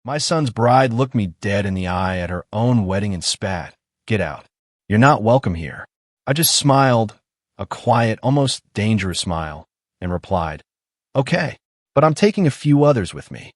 My son's bride looked me dead in the eye at her own wedding and spat, "Get out. You're not welcome here." I just smiled, a quiet, almost dangerous smile, and replied, "Okay, but I'm taking a few others with me."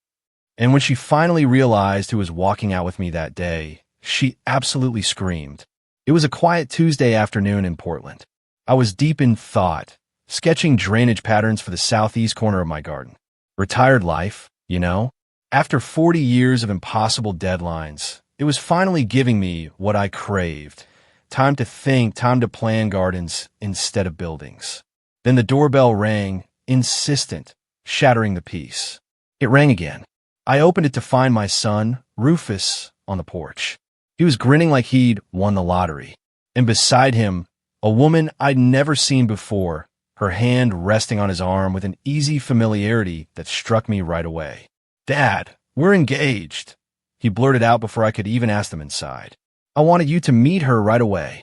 And when she finally realized who was walking out with me that day, she absolutely screamed. It was a quiet Tuesday afternoon in Portland. I was deep in thought, sketching drainage patterns for the southeast corner of my garden. Retired life, you know? After 40 years of impossible deadlines, it was finally giving me what I craved. Time to think, time to plan gardens instead of buildings. Then the doorbell rang, insistent, shattering the peace. It rang again. I opened it to find my son, Rufus, on the porch. He was grinning like he'd won the lottery. And beside him, a woman I'd never seen before, her hand resting on his arm with an easy familiarity that struck me right away. "Dad, we're engaged," he blurted out before I could even ask them inside. "I wanted you to meet her right away."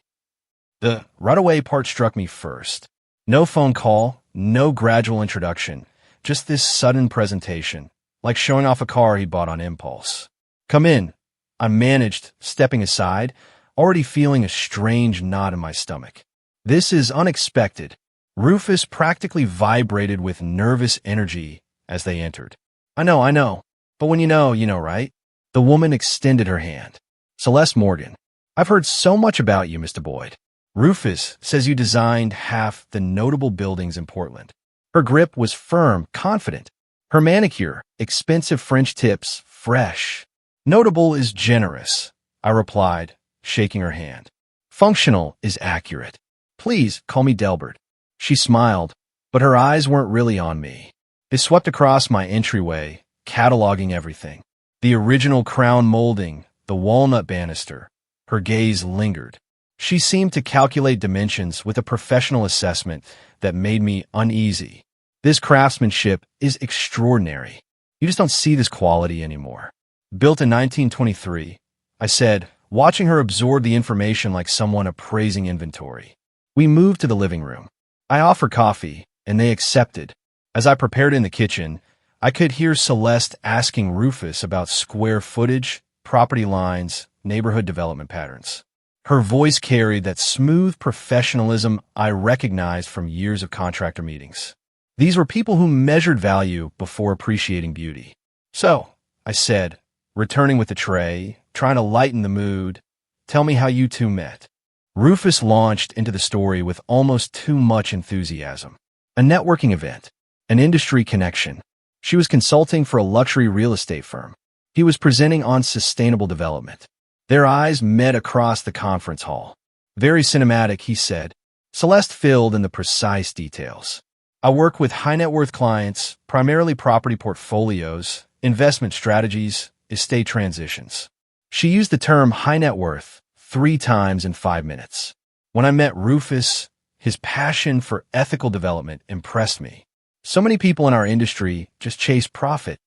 The right away part struck me first. No phone call, no gradual introduction, just this sudden presentation, like showing off a car he bought on impulse. "Come in," I managed, stepping aside, already feeling a strange knot in my stomach. "This is unexpected." Rufus practically vibrated with nervous energy as they entered. I know, but when you know, right?" The woman extended her hand. "Celeste Morgan. I've heard so much about you, Mr. Boyd. Rufus says you designed half the notable buildings in Portland." Her grip was firm, confident. Her manicure, expensive French tips, fresh. "Notable is generous," I replied, shaking her hand. "Functional is accurate. Please call me Delbert." She smiled, but her eyes weren't really on me. They swept across my entryway, cataloging everything. The original crown molding, the walnut banister. Her gaze lingered. She seemed to calculate dimensions with a professional assessment that made me uneasy. "This craftsmanship is extraordinary. You just don't see this quality anymore." "Built in 1923, I said, watching her absorb the information like someone appraising inventory. We moved to the living room. I offered coffee, and they accepted. As I prepared in the kitchen, I could hear Celeste asking Rufus about square footage, property lines, neighborhood development patterns. Her voice carried that smooth professionalism I recognized from years of contractor meetings. These were people who measured value before appreciating beauty. "So," I said, returning with the tray, trying to lighten the mood, "tell me how you two met." Rufus launched into the story with almost too much enthusiasm. A networking event. An industry connection. She was consulting for a luxury real estate firm. He was presenting on sustainable development. Their eyes met across the conference hall. "Very cinematic," he said. Celeste filled in the precise details. "I work with high net worth clients, primarily property portfolios, investment strategies, estate transitions." She used the term high net worth 3 times in 5 minutes. When I met Rufus, his passion for ethical development impressed me. So many people in our industry just chase profit.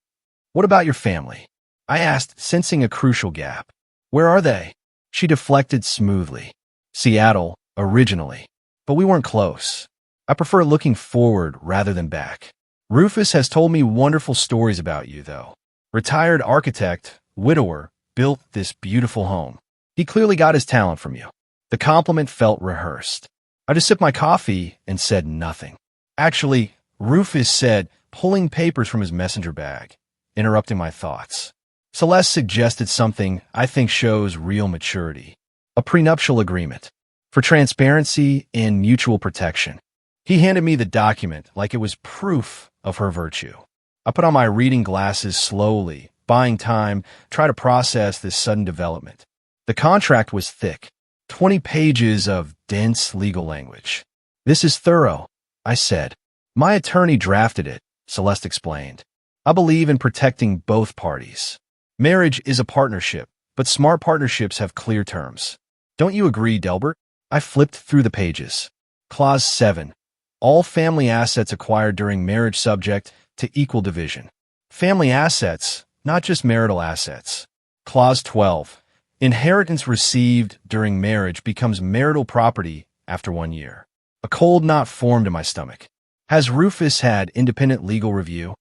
"What about your family?" I asked, sensing a crucial gap. "Where are they?" She deflected smoothly. "Seattle, originally. But we weren't close. I prefer looking forward rather than back." "Rufus has told me wonderful stories about you, though. Retired architect, widower, built this beautiful home. He clearly got his talent from you." The compliment felt rehearsed. I just sipped my coffee and said nothing. "Actually," Rufus said, pulling papers from his messenger bag, interrupting my thoughts. "Celeste suggested something I think shows real maturity. A prenuptial agreement. For transparency and mutual protection." He handed me the document like it was proof of her virtue. I put on my reading glasses slowly, buying time, try to process this sudden development. The contract was thick, 20 pages of dense legal language. "This is thorough," I said. "My attorney drafted it," Celeste explained. "I believe in protecting both parties. Marriage is a partnership, but smart partnerships have clear terms. Don't you agree, Delbert?" I flipped through the pages. Clause 7. All family assets acquired during marriage subject to equal division. Family assets, not just marital assets. Clause 12. Inheritance received during marriage becomes marital property after 1 year. A cold knot formed in my stomach. "Has Rufus had independent legal review?"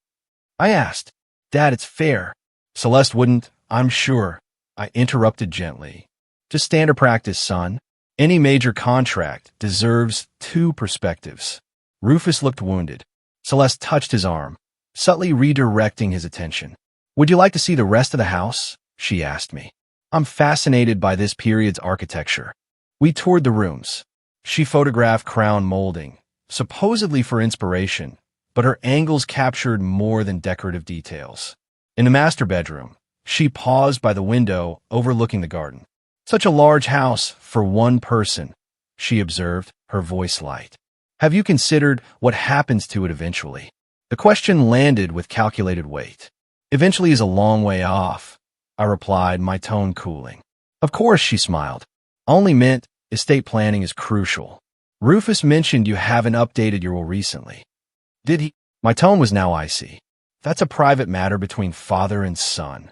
I asked. "Dad, it's fair. Celeste wouldn't, I'm sure. I interrupted gently. Just standard practice, son. Any major contract deserves two perspectives. Rufus looked wounded. Celeste touched his arm, subtly redirecting his attention. Would you like to see the rest of the house? She asked me. I'm fascinated by this period's architecture. We toured the rooms. She photographed crown molding, supposedly for inspiration, but her angles captured more than decorative details. In the master bedroom, she paused by the window overlooking the garden. Such a large house for one person, she observed, her voice light. Have you considered what happens to it eventually? The question landed with calculated weight. Eventually is a long way off, I replied, my tone cooling. Of course, she smiled. I only meant estate planning is crucial. Rufus mentioned you haven't updated your will recently. Did he? My tone was now icy. That's a private matter between father and son.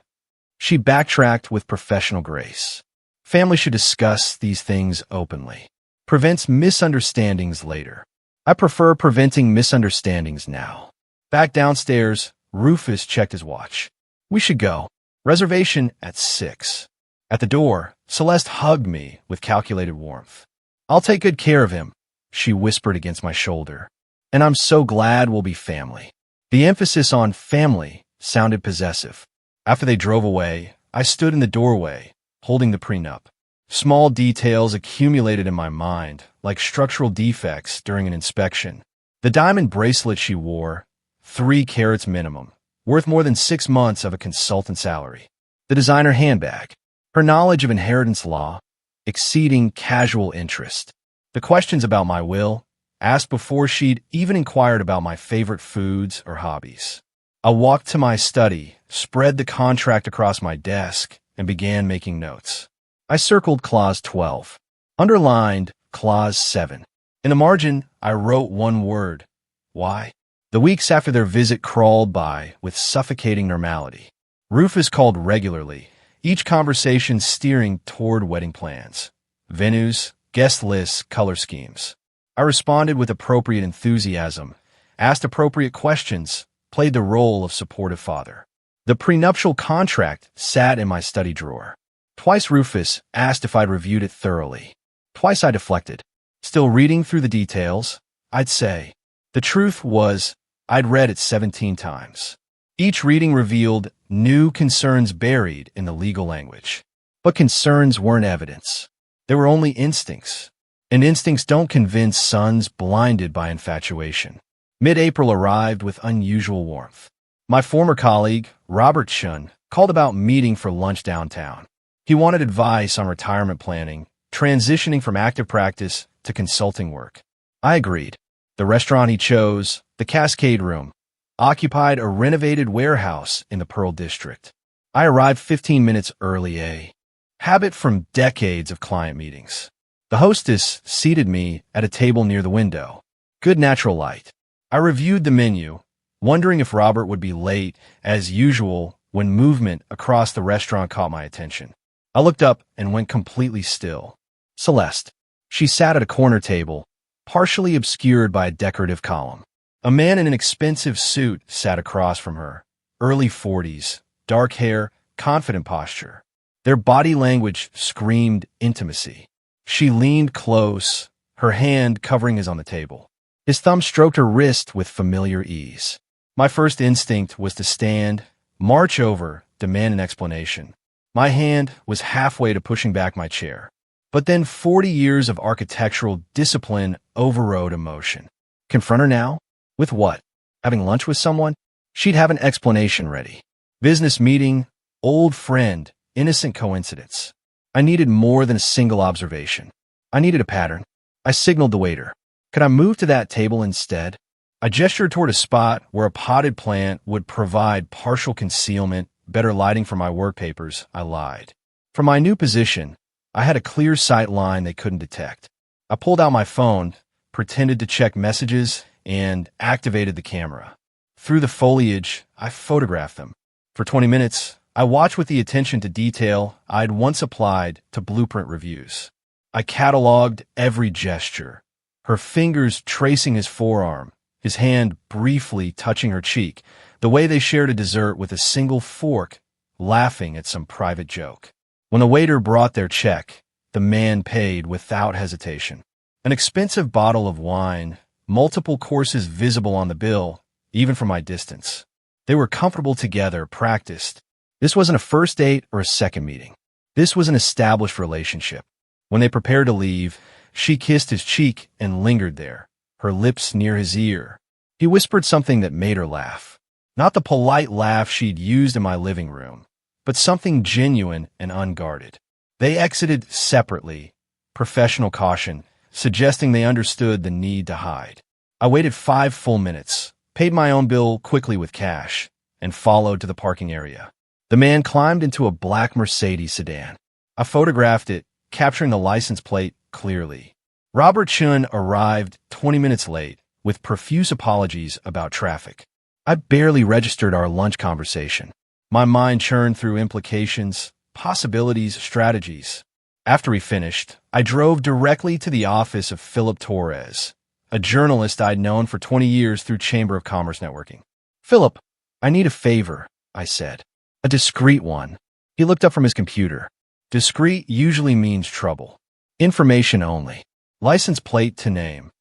She backtracked with professional grace. Family should discuss these things openly. Prevents misunderstandings later. I prefer preventing misunderstandings now. Back downstairs, Rufus checked his watch. We should go. Reservation at 6. At the door, Celeste hugged me with calculated warmth. I'll take good care of him, she whispered against my shoulder. And I'm so glad we'll be family. The emphasis on family sounded possessive. After they drove away, I stood in the doorway, holding the prenup. Small details accumulated in my mind, like structural defects during an inspection. The diamond bracelet she wore, 3 carats minimum, worth more than 6 months of a consultant salary. The designer handbag, her knowledge of inheritance law, exceeding casual interest. The questions about my will, asked before she'd even inquired about my favorite foods or hobbies. I walked to my study, spread the contract across my desk, and began making notes. I circled Clause 12, underlined Clause 7. In the margin, I wrote one word. Why? The weeks after their visit crawled by with suffocating normality. Rufus called regularly, each conversation steering toward wedding plans, venues, guest lists, color schemes. I responded with appropriate enthusiasm, asked appropriate questions, played the role of supportive father. The prenuptial contract sat in my study drawer. Twice Rufus asked if I'd reviewed it thoroughly. Twice I deflected. Still reading through the details, I'd say. The truth was, I'd read it 17 times. Each reading revealed new concerns buried in the legal language. But concerns weren't evidence. They were only instincts. And instincts don't convince sons blinded by infatuation. Mid-April arrived with unusual warmth. My former colleague, Robert Chun, called about meeting for lunch downtown. He wanted advice on retirement planning, transitioning from active practice to consulting work. I agreed. The restaurant he chose, the Cascade Room, occupied a renovated warehouse in the Pearl District. I arrived 15 minutes early, a habit from decades of client meetings. The hostess seated me at a table near the window. Good natural light. I reviewed the menu, wondering if Robert would be late, as usual, when movement across the restaurant caught my attention. I looked up and went completely still. Celeste. She sat at a corner table, partially obscured by a decorative column. A man in an expensive suit sat across from her, early 40s, dark hair, confident posture. Their body language screamed intimacy. She leaned close, her hand covering his on the table. His thumb stroked her wrist with familiar ease. My first instinct was to stand, march over, demand an explanation. My hand was halfway to pushing back my chair. But then 40 years of architectural discipline overrode emotion. Confront her now? With what? Having lunch with someone? She'd have an explanation ready. Business meeting, old friend, innocent coincidence. I needed more than a single observation. I needed a pattern. I signaled the waiter. Could I move to that table instead? I gestured toward a spot where a potted plant would provide partial concealment, better lighting for my work papers. I lied. From my new position, I had a clear sight line they couldn't detect. I pulled out my phone, pretended to check messages, and activated the camera. Through the foliage, I photographed them. For 20 minutes, I watched with the attention to detail I'd once applied to blueprint reviews. I cataloged every gesture, her fingers tracing his forearm, his hand briefly touching her cheek, the way they shared a dessert with a single fork, laughing at some private joke. When the waiter brought their check, the man paid without hesitation. An expensive bottle of wine, multiple courses visible on the bill, even from my distance. They were comfortable together, practiced. This wasn't a first date or a second meeting. This was an established relationship. When they prepared to leave, she kissed his cheek and lingered there, her lips near his ear. He whispered something that made her laugh. Not the polite laugh she'd used in my living room, but something genuine and unguarded. They exited separately, professional caution, suggesting they understood the need to hide. I waited 5 full minutes, paid my own bill quickly with cash, and followed to the parking area. The man climbed into a black Mercedes sedan. I photographed it, capturing the license plate clearly. Robert Chun arrived 20 minutes late, with profuse apologies about traffic. I barely registered our lunch conversation. My mind churned through implications, possibilities, strategies. After we finished, I drove directly to the office of Philip Torres, a journalist I'd known for 20 years through Chamber of Commerce networking. "Philip, I need a favor," I said. "A discreet one." He looked up from his computer. Discreet usually means trouble. Information only. License plate to name.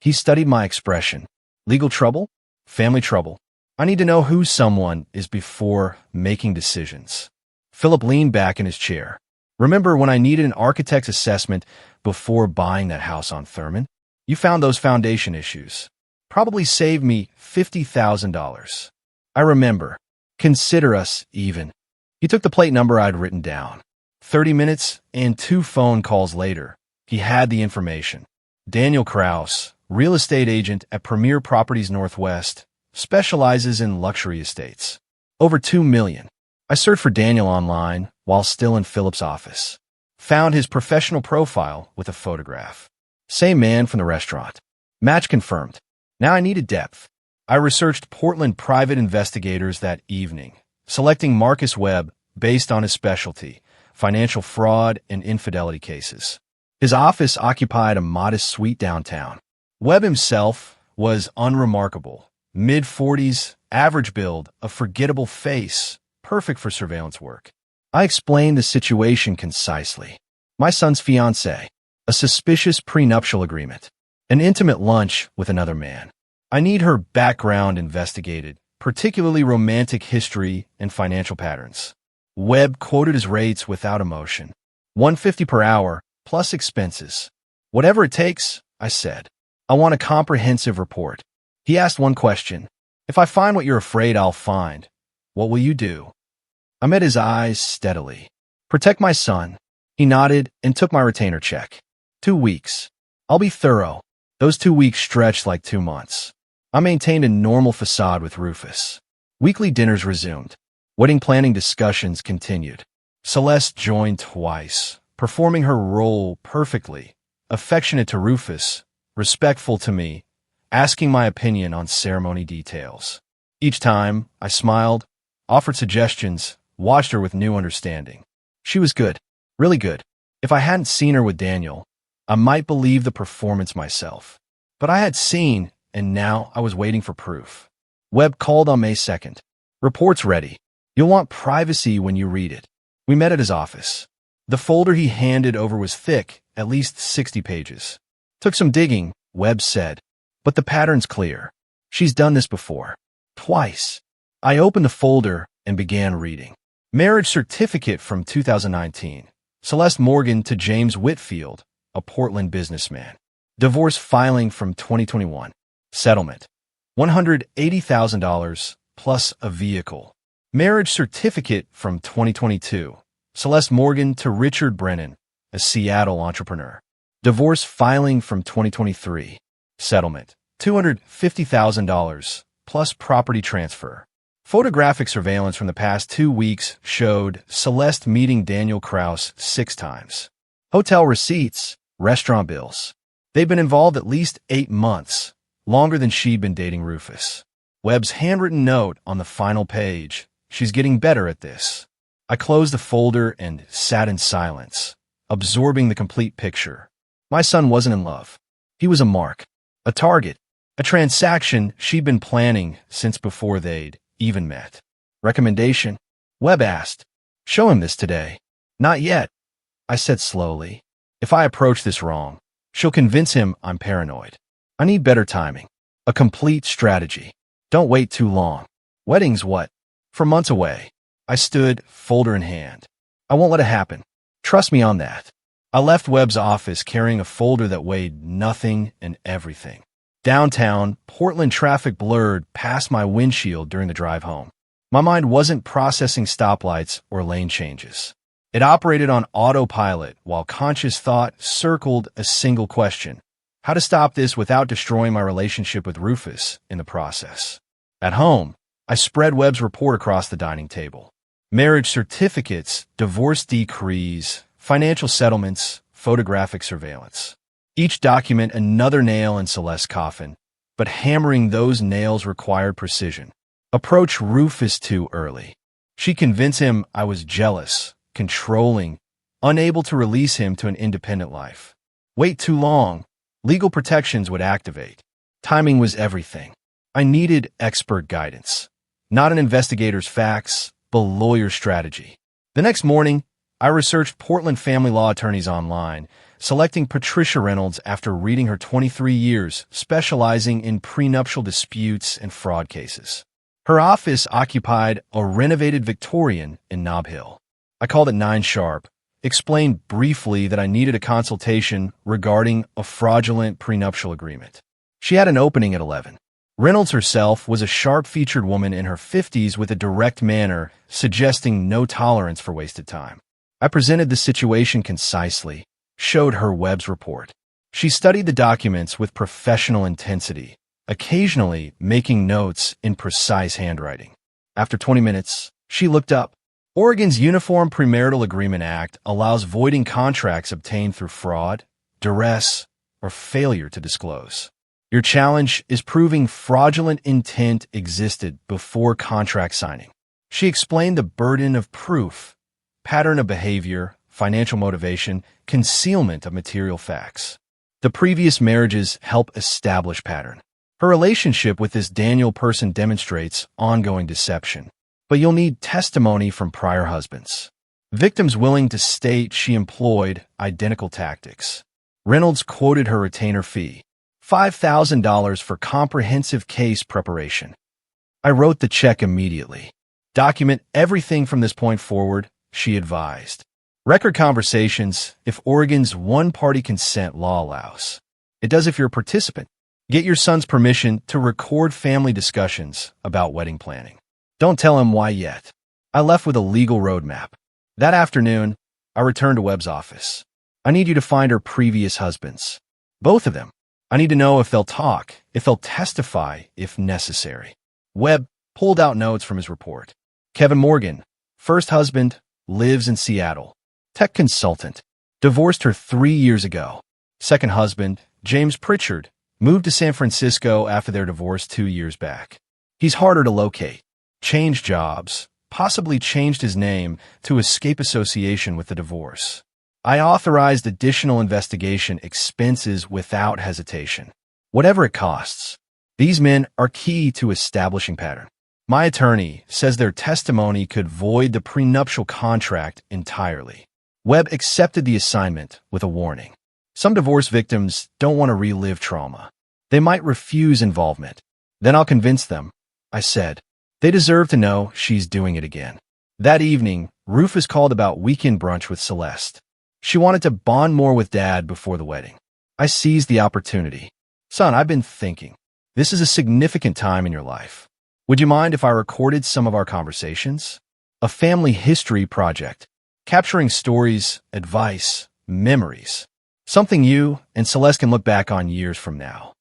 He studied my expression. Legal trouble? Family trouble? I need to know who someone is before making decisions. Philip leaned back in his chair. "Remember when I needed an architect's assessment before buying that house on Thurman? You found those foundation issues. Probably saved me $50,000. I remember. Consider us even." He took the plate number I'd written down. 30 minutes and 2 phone calls later, he had the information. Daniel Kraus, real estate agent at Premier Properties Northwest, specializes in luxury estates. Over $2 million. I searched for Daniel online while still in Philip's office. Found his professional profile with a photograph. Same man from the restaurant. Match confirmed. Now I needed depth. I researched Portland private investigators that evening, selecting Marcus Webb based on his specialty, financial fraud and infidelity cases. His office occupied a modest suite downtown. Webb himself was unremarkable. Mid-40s, average build, a forgettable face, perfect for surveillance work. I explained the situation concisely. My son's fiancée, a suspicious prenuptial agreement, an intimate lunch with another man. I need her background investigated, particularly romantic history and financial patterns. Webb quoted his rates without emotion. $150 per hour, plus expenses. "Whatever it takes," I said. "I want a comprehensive report." He asked one question. "If I find what you're afraid I'll find, what will you do?" I met his eyes steadily. "Protect my son." He nodded and took my retainer check. 2 weeks. I'll be thorough. Those 2 weeks stretched like 2 months. I maintained a normal facade with Rufus. Weekly dinners resumed. Wedding planning discussions continued. Celeste joined twice, performing her role perfectly, affectionate to Rufus, respectful to me, asking my opinion on ceremony details. Each time, I smiled, offered suggestions, watched her with new understanding. She was good, really good. If I hadn't seen her with Daniel, I might believe the performance myself. But I had seen, and now I was waiting for proof. Webb called on May 2nd. "Report's ready. You'll want privacy when you read it." We met at his office. The folder he handed over was thick, at least 60 pages. "Took some digging," Webb said, "but the pattern's clear. She's done this before. Twice." I opened the folder and began reading. Marriage certificate from 2019. Celeste Morgan to James Whitfield, a Portland businessman. Divorce filing from 2021. Settlement. $180,000 plus a vehicle. Marriage certificate from 2022. Celeste Morgan to Richard Brennan, a Seattle entrepreneur. Divorce filing from 2023. Settlement. $250,000 plus property transfer. Photographic surveillance from the past 2 weeks showed Celeste meeting Daniel Kraus 6 times. Hotel receipts, restaurant bills. They've been involved at least 8 months, longer than she'd been dating Rufus. Webb's handwritten note on the final page. She's getting better at this. I closed the folder and sat in silence, absorbing the complete picture. My son wasn't in love. He was a mark, a target, a transaction she'd been planning since before they'd even met. Recommendation? Webb asked. Show him this today. Not yet, I said slowly. If I approach this wrong, she'll convince him I'm paranoid. I need better timing. A complete strategy. Don't wait too long. Wedding's what? 4 months away. I stood, folder in hand. I won't let it happen. Trust me on that. I left Webb's office carrying a folder that weighed nothing and everything. Downtown, Portland traffic blurred past my windshield during the drive home. My mind wasn't processing stoplights or lane changes. It operated on autopilot while conscious thought circled a single question: how to stop this without destroying my relationship with Rufus in the process. At home, I spread Webb's report across the dining table. Marriage certificates, divorce decrees, financial settlements, photographic surveillance. Each document another nail in Celeste's coffin, but hammering those nails required precision. Approach Rufus too early. She'd convince him I was jealous, controlling, unable to release him to an independent life. Wait too long, legal protections would activate. Timing was everything. I needed expert guidance. Not an investigator's facts, but lawyer's strategy. The next morning, I researched Portland family law attorneys online, selecting Patricia Reynolds after reading her 23 years, specializing in prenuptial disputes and fraud cases. Her office occupied a renovated Victorian in Nob Hill. I called at 9 sharp, explained briefly that I needed a consultation regarding a fraudulent prenuptial agreement. She had an opening at 11. Reynolds herself was a sharp-featured woman in her 50s with a direct manner, suggesting no tolerance for wasted time. I presented the situation concisely, showed her Webb's report. She studied the documents with professional intensity, occasionally making notes in precise handwriting. After 20 minutes, she looked up. Oregon's Uniform Premarital Agreement Act allows voiding contracts obtained through fraud, duress, or failure to disclose. Your challenge is proving fraudulent intent existed before contract signing. She explained the burden of proof, pattern of behavior, financial motivation, concealment of material facts. The previous marriages help establish pattern. Her relationship with this Daniel person demonstrates ongoing deception, but you'll need testimony from prior husbands. Victims willing to state she employed identical tactics. Reynolds quoted her retainer fee, $5,000 for comprehensive case preparation. I wrote the check immediately. Document everything from this point forward, she advised. Record conversations if Oregon's one-party consent law allows. It does if you're a participant. Get your son's permission to record family discussions about wedding planning. Don't tell him why yet. I left with a legal roadmap. That afternoon, I returned to Webb's office. I need you to find her previous husbands. Both of them. I need to know if they'll talk, if they'll testify, if necessary. Webb pulled out notes from his report. Kevin Morgan, first husband, lives in Seattle. Tech consultant. Divorced her 3 years ago. Second husband, James Pritchard, moved to San Francisco after their divorce 2 years back. He's harder to locate. Changed jobs, possibly changed his name to escape association with the divorce. I authorized additional investigation expenses without hesitation, whatever it costs. These men are key to establishing pattern. My attorney says their testimony could void the prenuptial contract entirely. Webb accepted the assignment with a warning. Some divorce victims don't want to relive trauma. They might refuse involvement. Then I'll convince them, I said. They deserve to know she's doing it again. That evening, Rufus called about weekend brunch with Celeste. She wanted to bond more with Dad before the wedding. I seized the opportunity. Son, I've been thinking. This is a significant time in your life. Would you mind if I recorded some of our conversations? A family history project, capturing stories, advice, memories. Something you and Celeste can look back on years from now.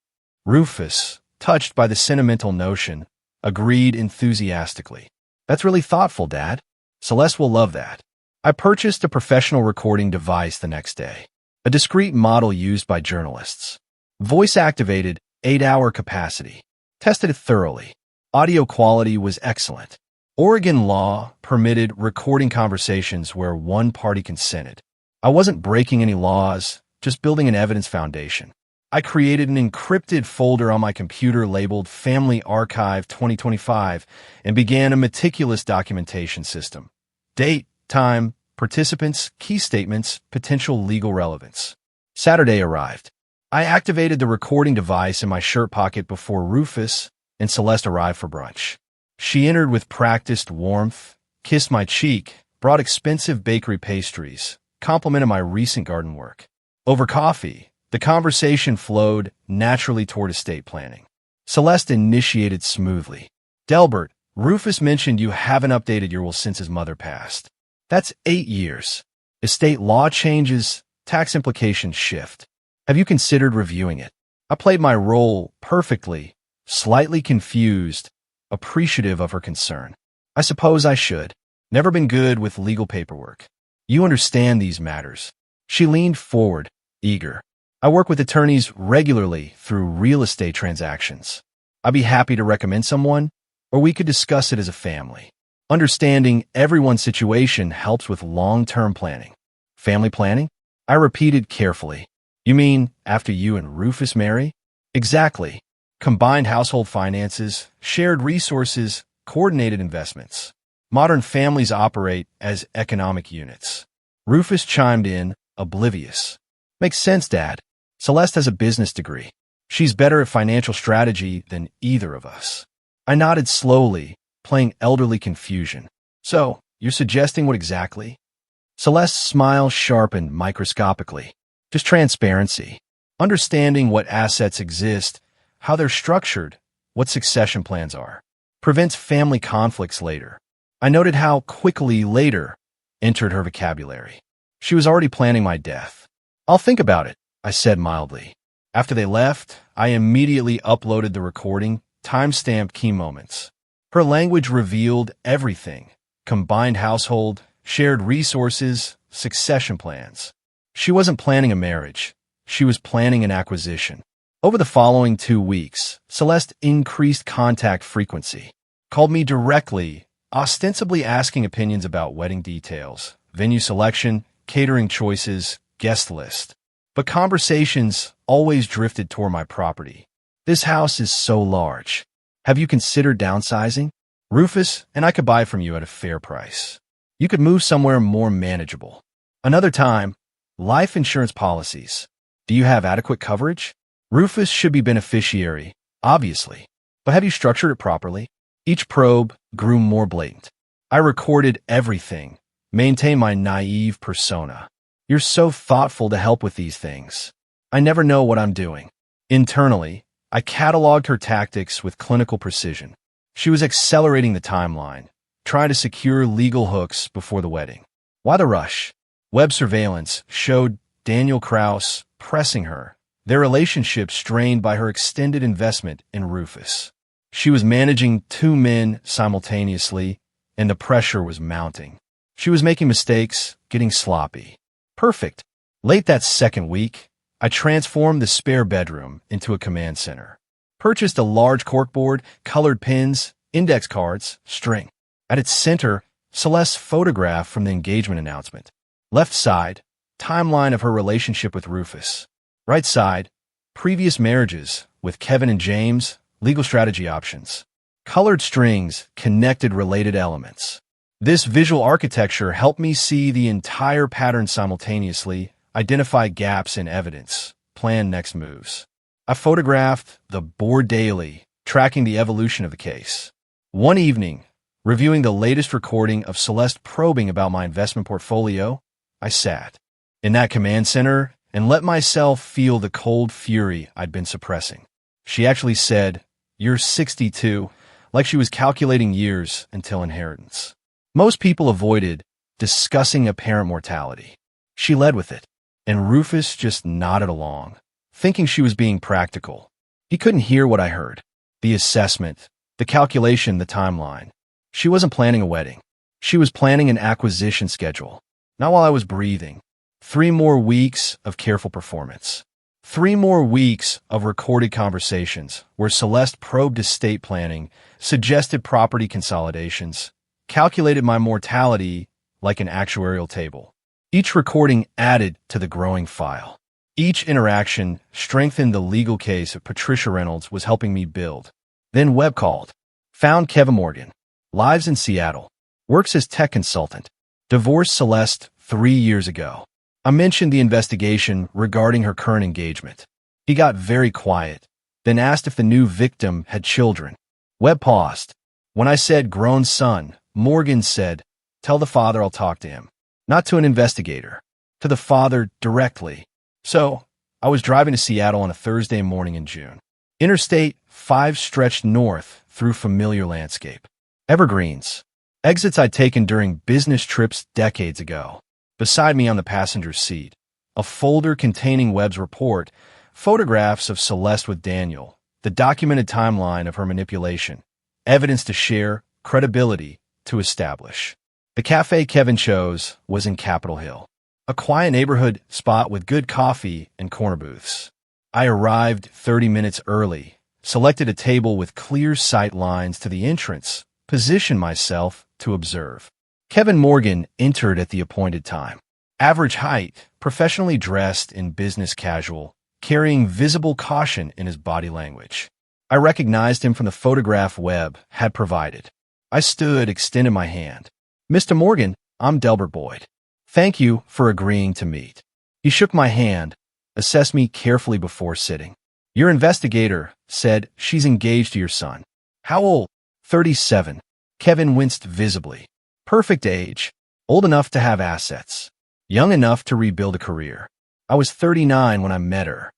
Rufus, touched by the sentimental notion, agreed enthusiastically. That's really thoughtful, Dad. Celeste will love that. I purchased a professional recording device the next day, a discrete model used by journalists. Voice-activated, 8-hour capacity. Tested it thoroughly. Audio quality was excellent. Oregon law permitted recording conversations where one party consented. I wasn't breaking any laws, just building an evidence foundation. I created an encrypted folder on my computer labeled Family Archive 2025 and began a meticulous documentation system, Date, time, participants, key statements, potential legal relevance. Saturday arrived. I activated the recording device in my shirt pocket before Rufus and Celeste arrived for brunch. She entered with practiced warmth, kissed my cheek, brought expensive bakery pastries, complimented my recent garden work. Over coffee, the conversation flowed naturally toward estate planning. Celeste initiated smoothly. Delbert, Rufus mentioned you haven't updated your will since his mother passed. That's 8 years. Estate law changes, tax implications shift. Have you considered reviewing it? I played my role perfectly, slightly confused, appreciative of her concern. I suppose I should. Never been good with legal paperwork. You understand these matters. She leaned forward, eager. I work with attorneys regularly through real estate transactions. I'd be happy to recommend someone, or we could discuss it as a family. Understanding everyone's situation helps with long-term planning. Family planning? I repeated carefully. You mean after you and Rufus marry? Exactly. Combined household finances, shared resources, coordinated investments. Modern families operate as economic units. Rufus chimed in, oblivious. Makes sense, Dad. Celeste has a business degree. She's better at financial strategy than either of us. I nodded slowly, playing elderly confusion. So, you're suggesting what exactly? Celeste's smile sharpened microscopically. Just transparency. Understanding what assets exist, how they're structured, what succession plans are. Prevents family conflicts later. I noted how quickly later entered her vocabulary. She was already planning my death. I'll think about it, I said mildly. After they left, I immediately uploaded the recording, time-stamped key moments. Her language revealed everything. Combined household, shared resources, succession plans. She wasn't planning a marriage. She was planning an acquisition. Over the following 2 weeks, Celeste increased contact frequency. Called me directly, ostensibly asking opinions about wedding details, venue selection, catering choices, guest list. But conversations always drifted toward my property. This house is so large. Have you considered downsizing? Rufus and I could buy from you at a fair price. You could move somewhere more manageable. Another time, life insurance policies. Do you have adequate coverage? Rufus should be beneficiary, obviously. But have you structured it properly? Each probe grew more blatant. I recorded everything, maintained my naive persona. You're so thoughtful to help with these things. I never know what I'm doing. Internally, I cataloged her tactics with clinical precision. She was accelerating the timeline, trying to secure legal hooks before the wedding. Why the rush? Web surveillance showed Daniel Kraus pressing her, their relationship strained by her extended investment in Rufus. She was managing 2 men simultaneously, and the pressure was mounting. She was making mistakes, getting sloppy. Perfect. Late that second week, I transformed the spare bedroom into a command center. Purchased a large corkboard, colored pins, index cards, string. At its center, Celeste's photograph from the engagement announcement. Left side, timeline of her relationship with Rufus. Right side, previous marriages with Kevin and James, legal strategy options. Colored strings connected related elements. This visual architecture helped me see the entire pattern simultaneously, identify gaps in evidence, plan next moves. I photographed the board daily, tracking the evolution of the case. One evening, reviewing the latest recording of Celeste probing about my investment portfolio, I sat in that command center and let myself feel the cold fury I'd been suppressing. She actually said, "You're 62," like she was calculating years until inheritance. Most people avoided discussing apparent mortality. She led with it, and Rufus just nodded along, thinking she was being practical. He couldn't hear what I heard. The assessment, the calculation, the timeline. She wasn't planning a wedding. She was planning an acquisition schedule. Not while I was breathing. 3 more weeks of careful performance. 3 more weeks of recorded conversations where Celeste probed estate planning, suggested property consolidations, calculated my mortality like an actuarial table. Each recording added to the growing file. Each interaction strengthened the legal case that Patricia Reynolds was helping me build. Then Webb called. Found Kevin Morgan. Lives in Seattle. Works as tech consultant. Divorced Celeste 3 years ago. I mentioned the investigation regarding her current engagement. He got very quiet, then asked if the new victim had children. Webb paused. When I said grown son, Morgan said, "Tell the father I'll talk to him." Not to an investigator. To the father directly. So, I was driving to Seattle on a Thursday morning in June. Interstate 5 stretched north through familiar landscape. Evergreens. Exits I'd taken during business trips decades ago. Beside me on the passenger seat, a folder containing Webb's report, photographs of Celeste with Daniel, the documented timeline of her manipulation, evidence to share, credibility to establish. The cafe Kevin chose was in Capitol Hill, a quiet neighborhood spot with good coffee and corner booths. I arrived 30 minutes early, selected a table with clear sight lines to the entrance, positioned myself to observe. Kevin Morgan entered at the appointed time. Average height, professionally dressed in business casual, carrying visible caution in his body language. I recognized him from the photograph Webb had provided. I stood, extended my hand. "Mr. Morgan, I'm Delbert Boyd. Thank you for agreeing to meet." He shook my hand, assessed me carefully before sitting. "Your investigator said she's engaged to your son. How old?" 37. Kevin winced visibly. Perfect age. Old enough to have assets. Young enough to rebuild a career. I was 39 when I met her.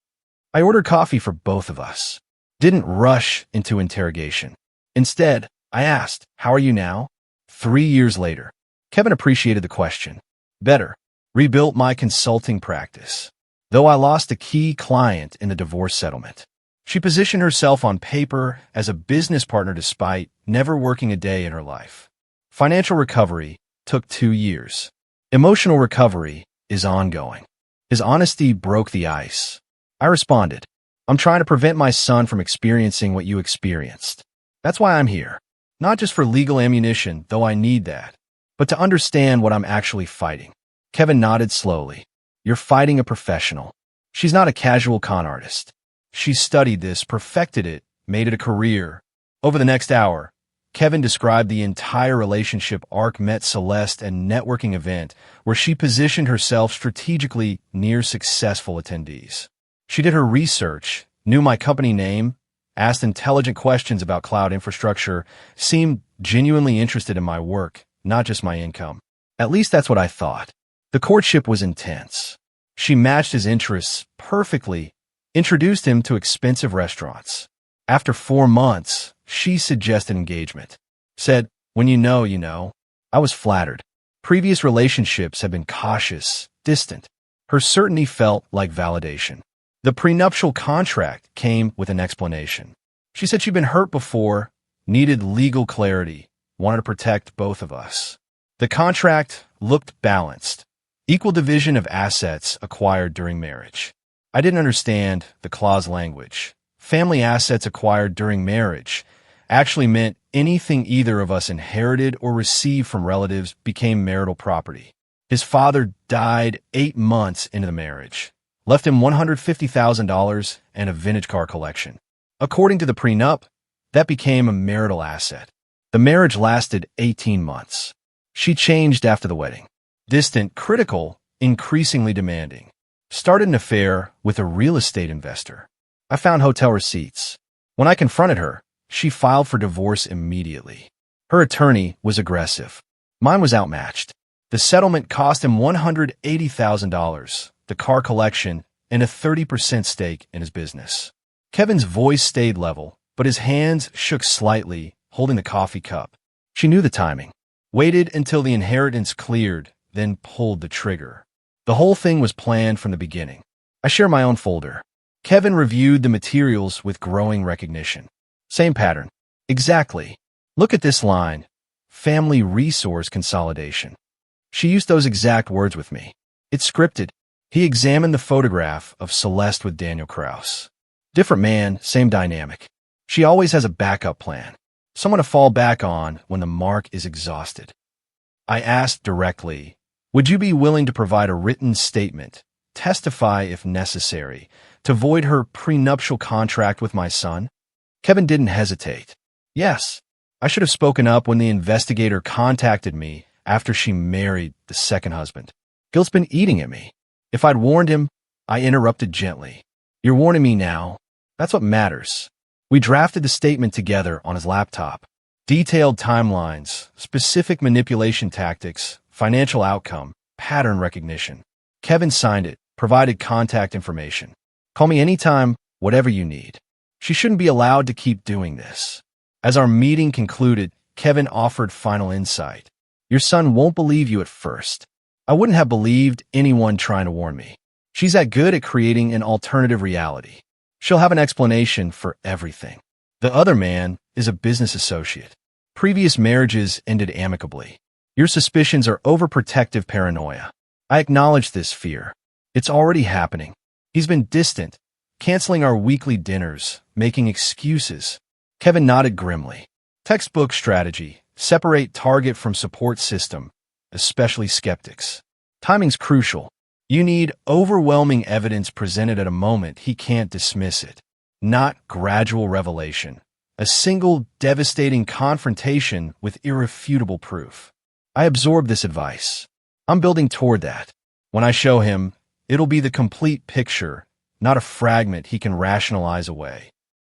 I ordered coffee for both of us. Didn't rush into interrogation. Instead, I asked, "How are you now?" 3 years later. Kevin appreciated the question. "Better. Rebuilt my consulting practice. Though I lost a key client in the divorce settlement." She positioned herself on paper as a business partner despite never working a day in her life. Financial recovery took 2 years. Emotional recovery is ongoing. His honesty broke the ice. I responded, "I'm trying to prevent my son from experiencing what you experienced. That's why I'm here. Not just for legal ammunition, though I need that, but to understand what I'm actually fighting." Kevin nodded slowly. "You're fighting a professional. She's not a casual con artist. She studied this, perfected it, made it a career." Over the next hour, Kevin described the entire relationship arc, met Celeste, and networking event where she positioned herself strategically near successful attendees. She did her research, knew my company name, asked intelligent questions about cloud infrastructure, seemed genuinely interested in my work, not just my income. At least that's what I thought. The courtship was intense. She matched his interests perfectly, introduced him to expensive restaurants. After 4 months, she suggested engagement. Said, "When you know, you know." I was flattered. Previous relationships had been cautious, distant. Her certainty felt like validation. The prenuptial contract came with an explanation. She said she'd been hurt before, needed legal clarity, wanted to protect both of us. The contract looked balanced. Equal division of assets acquired during marriage. I didn't understand the clause language. Family assets acquired during marriage actually meant anything either of us inherited or received from relatives became marital property. His father died 8 months into the marriage, left him $150,000 and a vintage car collection. According to the prenup, that became a marital asset. The marriage lasted 18 months. She changed after the wedding. Distant, critical, increasingly demanding. Started an affair with a real estate investor. I found hotel receipts. When I confronted her, she filed for divorce immediately. Her attorney was aggressive. Mine was outmatched. The settlement cost him $180,000, the car collection, and a 30% stake in his business. Kevin's voice stayed level, but his hands shook slightly, holding the coffee cup. She knew the timing. Waited until the inheritance cleared, then pulled the trigger. The whole thing was planned from the beginning. I share my own folder. Kevin reviewed the materials with growing recognition. Same pattern. Exactly. Look at this line. Family resource consolidation. She used those exact words with me. It's scripted. He examined the photograph of Celeste with Daniel Kraus. Different man, same dynamic. She always has a backup plan. Someone to fall back on when the mark is exhausted. I asked directly, would you be willing to provide a written statement, testify if necessary, to void her prenuptial contract with my son? Kevin didn't hesitate. Yes. I should have spoken up when the investigator contacted me, after she married the second husband. Guilt's been eating at me. If I'd warned him, I interrupted gently. You're warning me now. That's what matters. We drafted the statement together on his laptop. Detailed timelines, specific manipulation tactics, financial outcome, pattern recognition. Kevin signed it, provided contact information. Call me anytime, whatever you need. She shouldn't be allowed to keep doing this. As our meeting concluded, Kevin offered final insight. Your son won't believe you at first. I wouldn't have believed anyone trying to warn me. She's that good at creating an alternative reality. She'll have an explanation for everything. The other man is a business associate. Previous marriages ended amicably. Your suspicions are overprotective paranoia. I acknowledge this fear. It's already happening. He's been distant, canceling our weekly dinners, making excuses. Kevin nodded grimly. Textbook strategy. Separate target from support system, especially skeptics. Timing's crucial. You need overwhelming evidence presented at a moment he can't dismiss it. Not gradual revelation. A single devastating confrontation with irrefutable proof. I absorb this advice. I'm building toward that. When I show him, it'll be the complete picture, not a fragment he can rationalize away.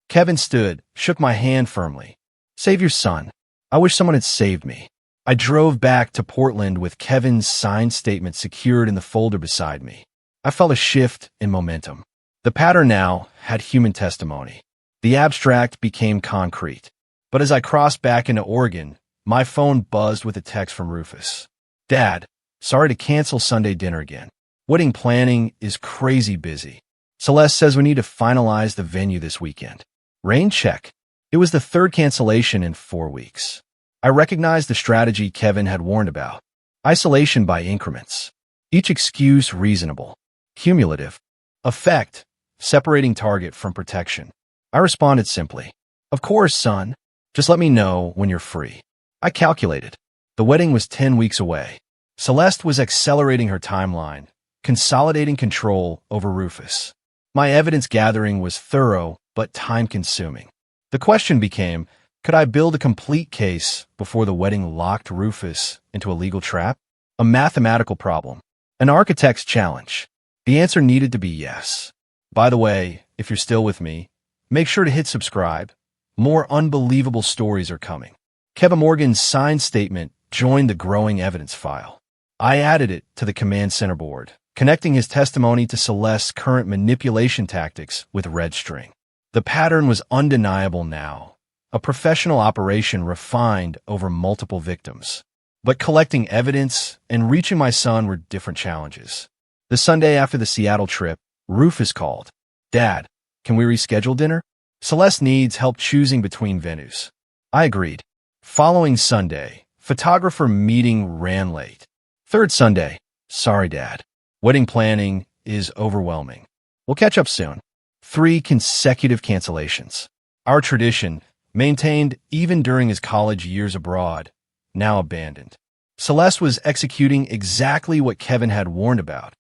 Kevin stood, shook my hand firmly. Save your son. I wish someone had saved me. I drove back to Portland with Kevin's signed statement secured in the folder beside me. I felt a shift in momentum. The pattern now had human testimony. The abstract became concrete. But as I crossed back into Oregon, my phone buzzed with a text from Rufus. Dad, sorry to cancel Sunday dinner again. Wedding planning is crazy busy. Celeste says we need to finalize the venue this weekend. Rain check. It was the third cancellation in 4 weeks. I recognized the strategy Kevin had warned about. Isolation by increments. Each excuse reasonable. Cumulative. Effect. Separating target from protection. I responded simply. Of course, son. Just let me know when you're free. I calculated. The wedding was 10 weeks away. Celeste was accelerating her timeline, consolidating control over Rufus. My evidence gathering was thorough but time-consuming. The question became, could I build a complete case before the wedding locked Rufus into a legal trap? A mathematical problem. An architect's challenge. The answer needed to be yes. By the way, if you're still with me, make sure to hit subscribe. More unbelievable stories are coming. Kevin Morgan's signed statement joined the growing evidence file. I added it to the command center board, connecting his testimony to Celeste's current manipulation tactics with red string. The pattern was undeniable now. A professional operation refined over multiple victims. But collecting evidence and reaching my son were different challenges. The Sunday after the Seattle trip, Rufus called. Dad, can we reschedule dinner? Celeste needs help choosing between venues. I agreed. Following Sunday, photographer meeting ran late. Third Sunday, sorry, Dad. Wedding planning is overwhelming. We'll catch up soon. 3 consecutive cancellations. Our tradition, maintained even during his college years abroad, now abandoned. Celeste was executing exactly what Kevin had warned about.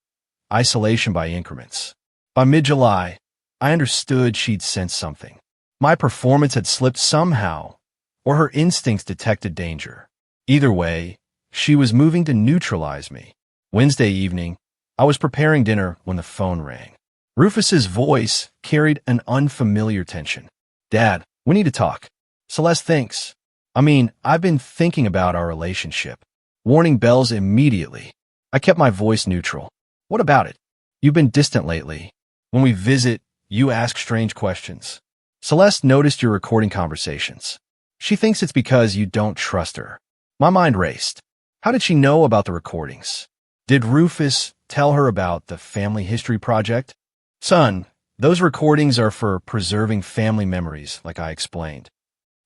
Isolation by increments. By mid-July, I understood she'd sensed something. My performance had slipped somehow, or her instincts detected danger. Either way, she was moving to neutralize me. Wednesday evening, I was preparing dinner when the phone rang. Rufus's voice carried an unfamiliar tension. Dad, we need to talk. Celeste thinks. I've been thinking about our relationship. Warning bells immediately. I kept my voice neutral. What about it? You've been distant lately. When we visit, you ask strange questions. Celeste noticed your recording conversations. She thinks it's because you don't trust her. My mind raced. How did she know about the recordings? Did Rufus tell her about the family history project? Son, those recordings are for preserving family memories, like I explained.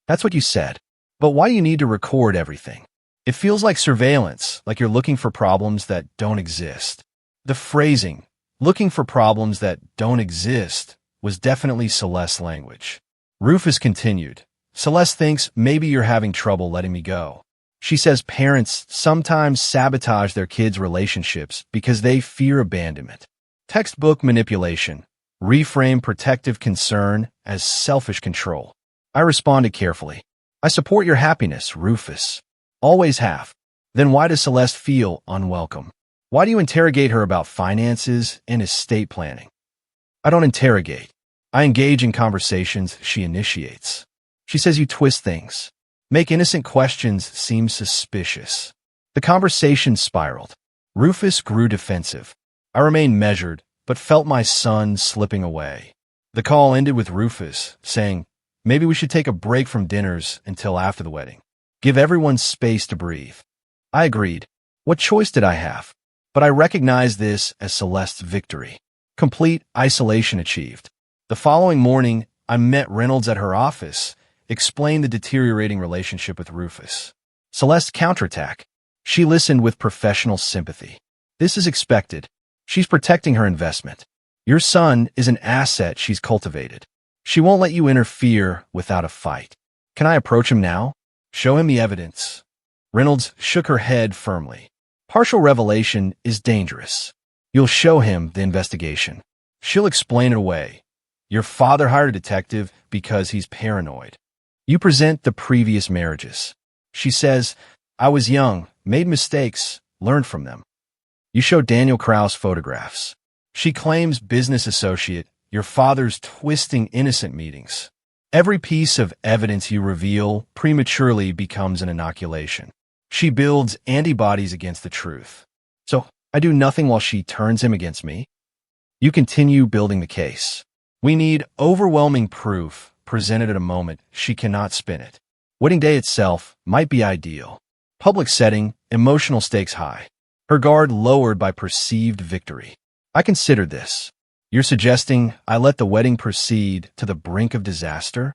That's what you said. But why do you need to record everything? It feels like surveillance, like you're looking for problems that don't exist. The phrasing, looking for problems that don't exist, was definitely Celeste's language. Rufus continued. Celeste thinks maybe you're having trouble letting me go. She says parents sometimes sabotage their kids' relationships because they fear abandonment. Textbook manipulation. Reframe protective concern as selfish control. I responded carefully. I support your happiness, Rufus. Always have. Then why does Celeste feel unwelcome? Why do you interrogate her about finances and estate planning? I don't interrogate. I engage in conversations she initiates. She says you twist things, make innocent questions seem suspicious. The conversation spiraled. Rufus grew defensive. I remained measured, but felt my son slipping away. The call ended with Rufus saying, maybe we should take a break from dinners until after the wedding. Give everyone space to breathe. I agreed. What choice did I have? But I recognized this as Celeste's victory. Complete isolation achieved. The following morning, I met Reynolds at her office, explained the deteriorating relationship with Rufus. Celeste's counterattack. She listened with professional sympathy. This is expected. She's protecting her investment. Your son is an asset she's cultivated. She won't let you interfere without a fight. Can I approach him now? Show him the evidence. Reynolds shook her head firmly. Partial revelation is dangerous. You'll show him the investigation. She'll explain it away. Your father hired a detective because he's paranoid. You present the previous marriages. She says, I was young, made mistakes, learned from them. You show Daniel Krause photographs. She claims business associate, your father's twisting innocent meetings. Every piece of evidence you reveal prematurely becomes an inoculation. She builds antibodies against the truth. So I do nothing while she turns him against me. You continue building the case. We need overwhelming proof presented at a moment she cannot spin it. Wedding day itself might be ideal. Public setting, emotional stakes high. Her guard lowered by perceived victory. I considered this. You're suggesting I let the wedding proceed to the brink of disaster?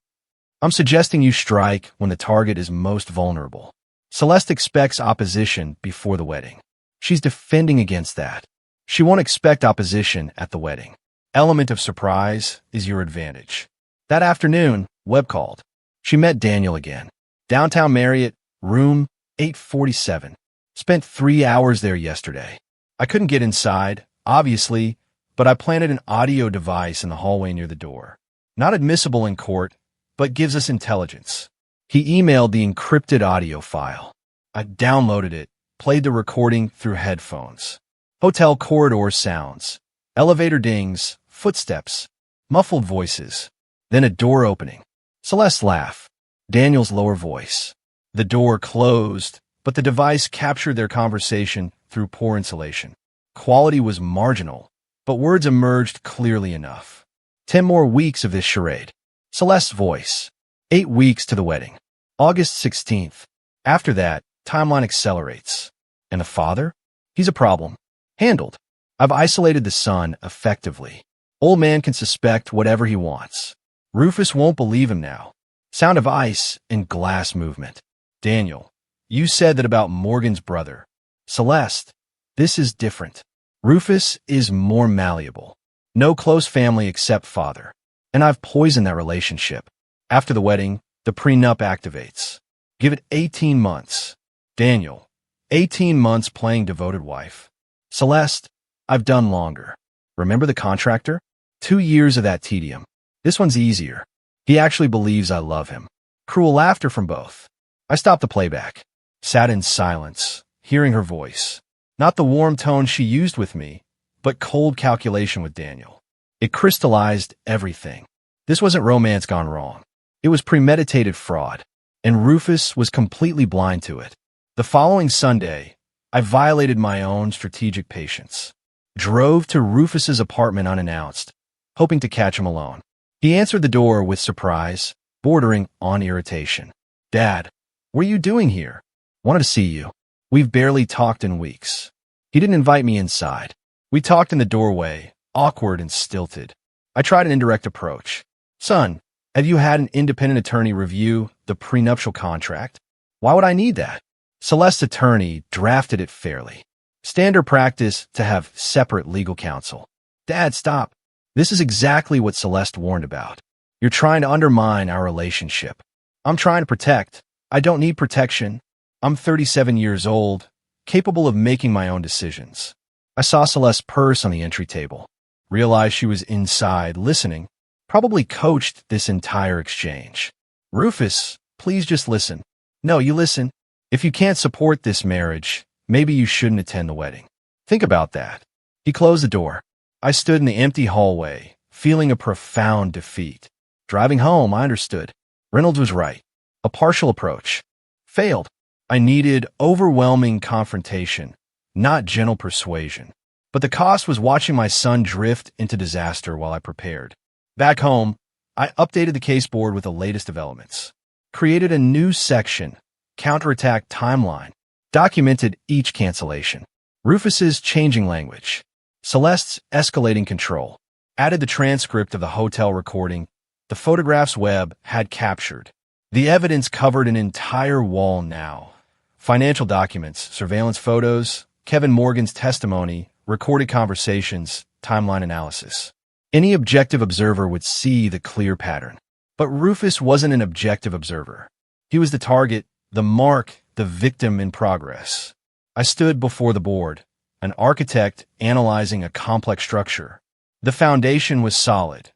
I'm suggesting you strike when the target is most vulnerable. Celeste expects opposition before the wedding. She's defending against that. She won't expect opposition at the wedding. Element of surprise is your advantage. That afternoon, Webb called. She met Daniel again. Downtown Marriott, room 847. Spent 3 hours there yesterday. I couldn't get inside, obviously, but I planted an audio device in the hallway near the door. Not admissible in court, but gives us intelligence. He emailed the encrypted audio file. I downloaded it, played the recording through headphones. Hotel corridor sounds, elevator dings, footsteps, muffled voices, then a door opening. Celeste's laugh, Daniel's lower voice. The door closed, but the device captured their conversation through poor insulation. Quality was marginal, but words emerged clearly enough. 10 more weeks of this charade. Celeste's voice. 8 weeks to the wedding. August 16th. After that, timeline accelerates. And the father? He's a problem. Handled. I've isolated the son effectively. Old man can suspect whatever he wants. Rufus won't believe him now. Sound of ice and glass movement. Daniel, you said that about Morgan's brother. Celeste, this is different. Rufus is more malleable. No close family except father. And I've poisoned that relationship. After the wedding, the prenup activates. Give it 18 months. Daniel, 18 months playing devoted wife. Celeste, I've done longer. Remember the contractor? 2 years of that tedium. This one's easier. He actually believes I love him. Cruel laughter from both. I stopped the playback. Sat in silence, hearing her voice. Not the warm tone she used with me, but cold calculation with Daniel. It crystallized everything. This wasn't romance gone wrong. It was premeditated fraud, and Rufus was completely blind to it. The following Sunday, I violated my own strategic patience. Drove to Rufus's apartment unannounced, hoping to catch him alone. He answered the door with surprise, bordering on irritation. Dad, what are you doing here? Wanted to see you. We've barely talked in weeks. He didn't invite me inside. We talked in the doorway, awkward and stilted. I tried an indirect approach. Son, have you had an independent attorney review the prenuptial contract? Why would I need that? Celeste's attorney drafted it fairly. Standard practice to have separate legal counsel. Dad, stop. This is exactly what Celeste warned about. You're trying to undermine our relationship. I'm trying to protect. I don't need protection. I'm 37 years old, capable of making my own decisions. I saw Celeste's purse on the entry table. Realized she was inside, listening. Probably coached this entire exchange. Rufus, please just listen. No, you listen. If you can't support this marriage, maybe you shouldn't attend the wedding. Think about that. He closed the door. I stood in the empty hallway, feeling a profound defeat. Driving home, I understood. Reynolds was right. A partial approach. Failed. I needed overwhelming confrontation, not gentle persuasion. But the cost was watching my son drift into disaster while I prepared. Back home, I updated the case board with the latest developments. Created a new section, counterattack timeline. Documented each cancellation. Rufus's changing language. Celeste's escalating control. Added the transcript of the hotel recording the photographs Webb had captured. The evidence covered an entire wall now. Financial documents, surveillance photos, Kevin Morgan's testimony, recorded conversations, timeline analysis. Any objective observer would see the clear pattern. But Rufus wasn't an objective observer. He was the target, the mark, the victim in progress. I stood before the board, an architect analyzing a complex structure. The foundation was solid.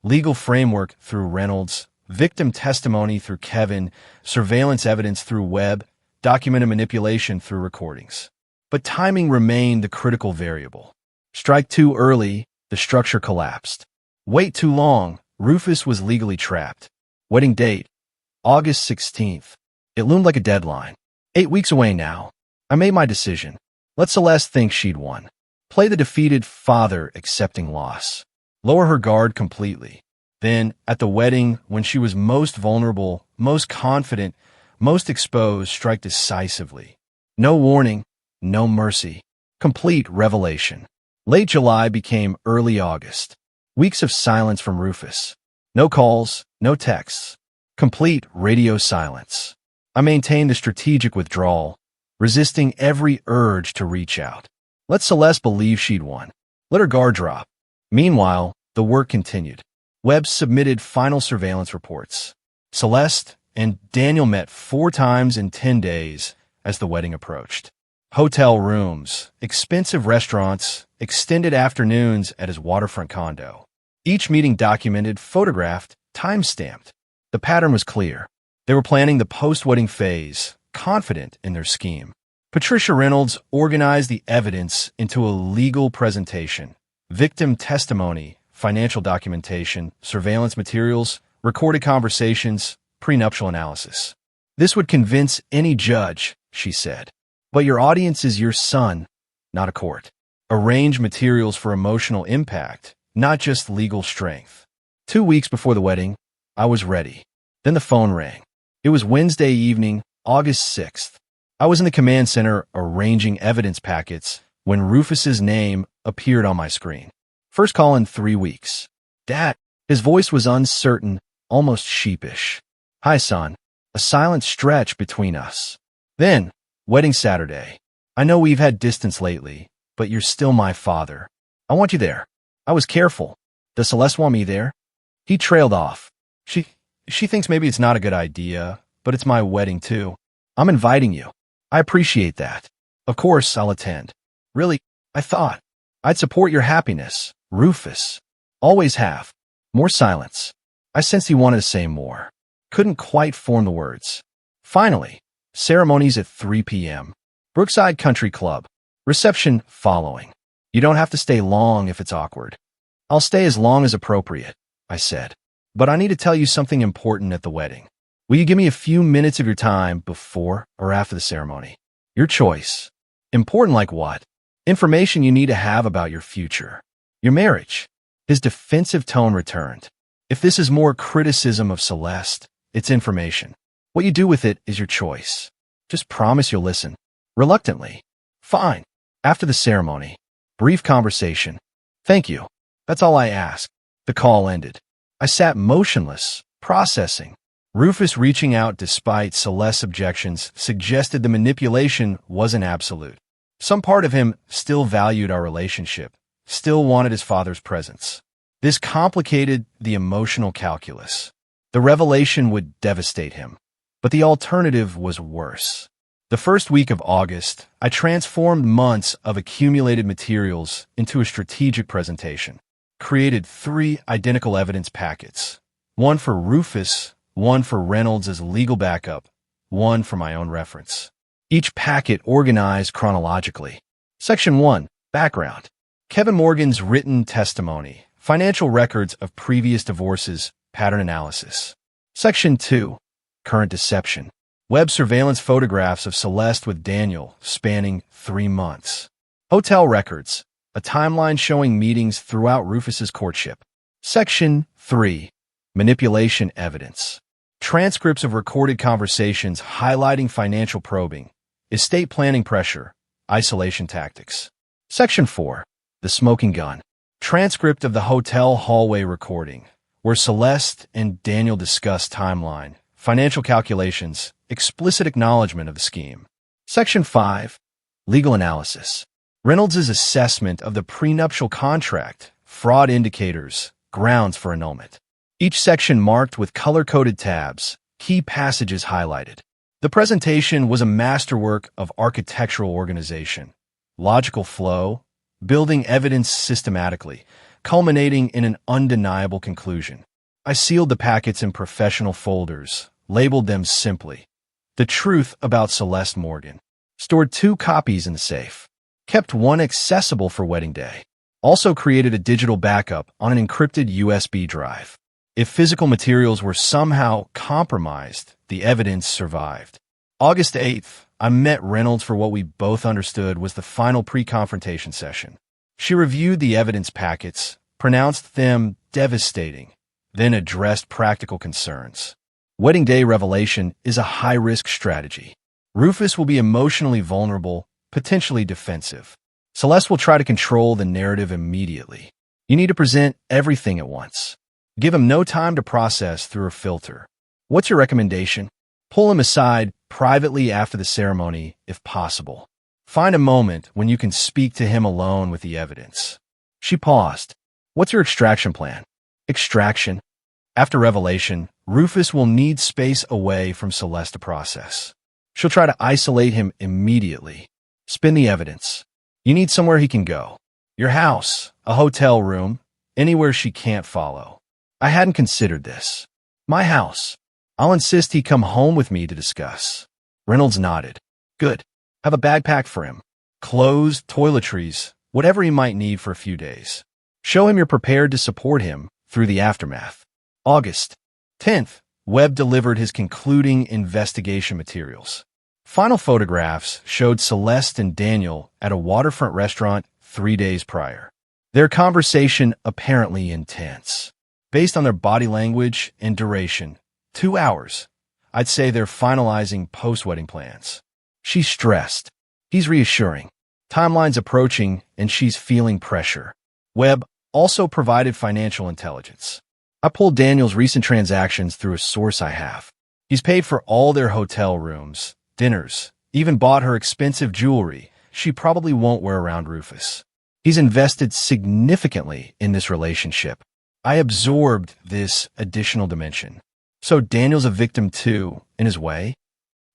Legal framework through Reynolds, victim testimony through Kevin, surveillance evidence through Webb, documented manipulation through recordings. But timing remained the critical variable. Strike too early, the structure collapsed. Wait too long, Rufus was legally trapped. Wedding date, August 16th. It loomed like a deadline. 8 weeks away now. I made my decision. Let Celeste think she'd won. Play the defeated father accepting loss. Lower her guard completely. Then, at the wedding, when she was most vulnerable, most confident, most exposed, strike decisively. No warning, no mercy. Complete revelation. Late July became early August. Weeks of silence from Rufus. No calls, no texts. Complete radio silence. I maintained the strategic withdrawal, resisting every urge to reach out. Let Celeste believe she'd won. Let her guard drop. Meanwhile, the work continued. Webb submitted final surveillance reports. Celeste and Daniel met 4 times in 10 days as the wedding approached. Hotel rooms, expensive restaurants, extended afternoons at his waterfront condo. Each meeting documented, photographed, time-stamped. The pattern was clear. They were planning the post-wedding phase, confident in their scheme. Patricia Reynolds organized the evidence into a legal presentation. Victim testimony, financial documentation, surveillance materials, recorded conversations, prenuptial analysis. This would convince any judge, she said. But your audience is your son, not a court. Arrange materials for emotional impact, not just legal strength. 2 weeks before the wedding, I was ready. Then the phone rang. It was Wednesday evening, August 6th. I was in the command center arranging evidence packets when Rufus's name appeared on my screen. First call in 3 weeks. Dad. His voice was uncertain, almost sheepish. Hi, son. A silent stretch between us. Then, wedding Saturday. I know we've had distance lately, but you're still my father. I want you there. I was careful. Does Celeste want me there? He trailed off. She thinks maybe it's not a good idea, but it's my wedding too. I'm inviting you. I appreciate that. Of course, I'll attend. Really, I thought I'd support your happiness, Rufus. Always have. More silence. I sensed he wanted to say more. Couldn't quite form the words. Finally, ceremonies at 3 p.m. Brookside Country Club. Reception following. You don't have to stay long if it's awkward. I'll stay as long as appropriate, I said. But I need to tell you something important at the wedding. Will you give me a few minutes of your time before or after the ceremony? Your choice. Important like what? Information you need to have about your future. Your marriage. His defensive tone returned. If this is more criticism of Celeste, it's information. What you do with it is your choice. Just promise you'll listen. Reluctantly. Fine. After the ceremony. Brief conversation. Thank you. That's all I ask. The call ended. I sat motionless, processing. Rufus reaching out despite Celeste's objections suggested the manipulation wasn't absolute. Some part of him still valued our relationship, still wanted his father's presence. This complicated the emotional calculus. The revelation would devastate him, but the alternative was worse. The first week of August, I transformed months of accumulated materials into a strategic presentation. Created 3 identical evidence packets. One for Rufus, one for Reynolds as legal backup, one for my own reference. each packet organized chronologically. Section 1. Background. Kevin Morgan's written testimony, financial records of previous divorces, pattern analysis. Section 2. Current deception. Web surveillance photographs of Celeste with Daniel spanning 3 months. Hotel records, a timeline showing meetings throughout Rufus's courtship. Section 3. Manipulation evidence. Transcripts of recorded conversations highlighting financial probing, estate planning pressure, isolation tactics. Section 4. The smoking gun. Transcript of the hotel hallway recording, where Celeste and Daniel discuss timeline, financial calculations, explicit acknowledgement of the scheme. Section 5. Legal analysis. Reynolds' assessment of the prenuptial contract, fraud indicators, grounds for annulment. Each section marked with color-coded tabs, key passages highlighted. The presentation was a masterwork of architectural organization, logical flow, building evidence systematically, culminating in an undeniable conclusion. I sealed the packets in professional folders, labeled them simply, "The Truth About Celeste Morgan." Stored 2 copies in the safe. Kept 1 accessible for wedding day. Also created a digital backup on an encrypted USB drive. If physical materials were somehow compromised, the evidence survived. August 8th, I met Reynolds for what we both understood was the final pre-confrontation session. She reviewed the evidence packets, pronounced them devastating, then addressed practical concerns. Wedding day revelation is a high-risk strategy. Rufus will be emotionally vulnerable, potentially defensive. Celeste will try to control the narrative immediately. You need to present everything at once. Give him no time to process through a filter. What's your recommendation? Pull him aside privately after the ceremony, if possible. Find a moment when you can speak to him alone with the evidence. She paused. What's your extraction plan? Extraction. After revelation, Rufus will need space away from Celeste to process. She'll try to isolate him immediately. Spin the evidence. You need somewhere he can go. Your house, a hotel room, anywhere she can't follow. I hadn't considered this. My house. I'll insist he come home with me to discuss. Reynolds nodded. Good. Have a backpack for him. Clothes, toiletries, whatever he might need for a few days. Show him you're prepared to support him through the aftermath. August 10th, Webb delivered his concluding investigation materials. Final photographs showed Celeste and Daniel at a waterfront restaurant 3 days prior. Their conversation apparently intense. Based on their body language and duration, 2 hours. I'd say they're finalizing post-wedding plans. She's stressed. He's reassuring. Timeline's approaching, and she's feeling pressure. Webb also provided financial intelligence. I pulled Daniel's recent transactions through a source I have. He's paid for all their hotel rooms, dinners, even bought her expensive jewelry she probably won't wear around Rufus. He's invested significantly in this relationship. I absorbed this additional dimension. So Daniel's a victim too, in his way?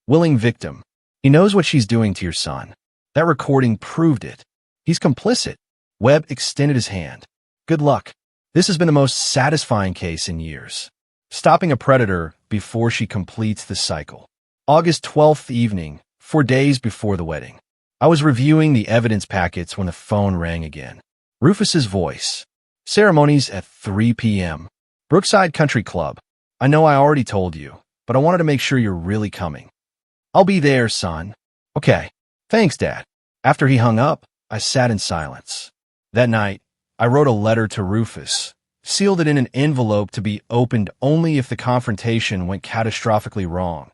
Willing victim. He knows what she's doing to your son. That recording proved it. He's complicit. Webb extended his hand. Good luck. This has been the most satisfying case in years. Stopping a predator before she completes the cycle. August 12th evening, 4 days before the wedding. I was reviewing the evidence packets when the phone rang again. Rufus's voice. Ceremonies at 3 p.m. Brookside Country Club. I know I already told you, but I wanted to make sure you're really coming. I'll be there, son. Okay. Thanks, Dad. After he hung up, I sat in silence. That night, I wrote a letter to Rufus, sealed it in an envelope to be opened only if the confrontation went catastrophically wrong.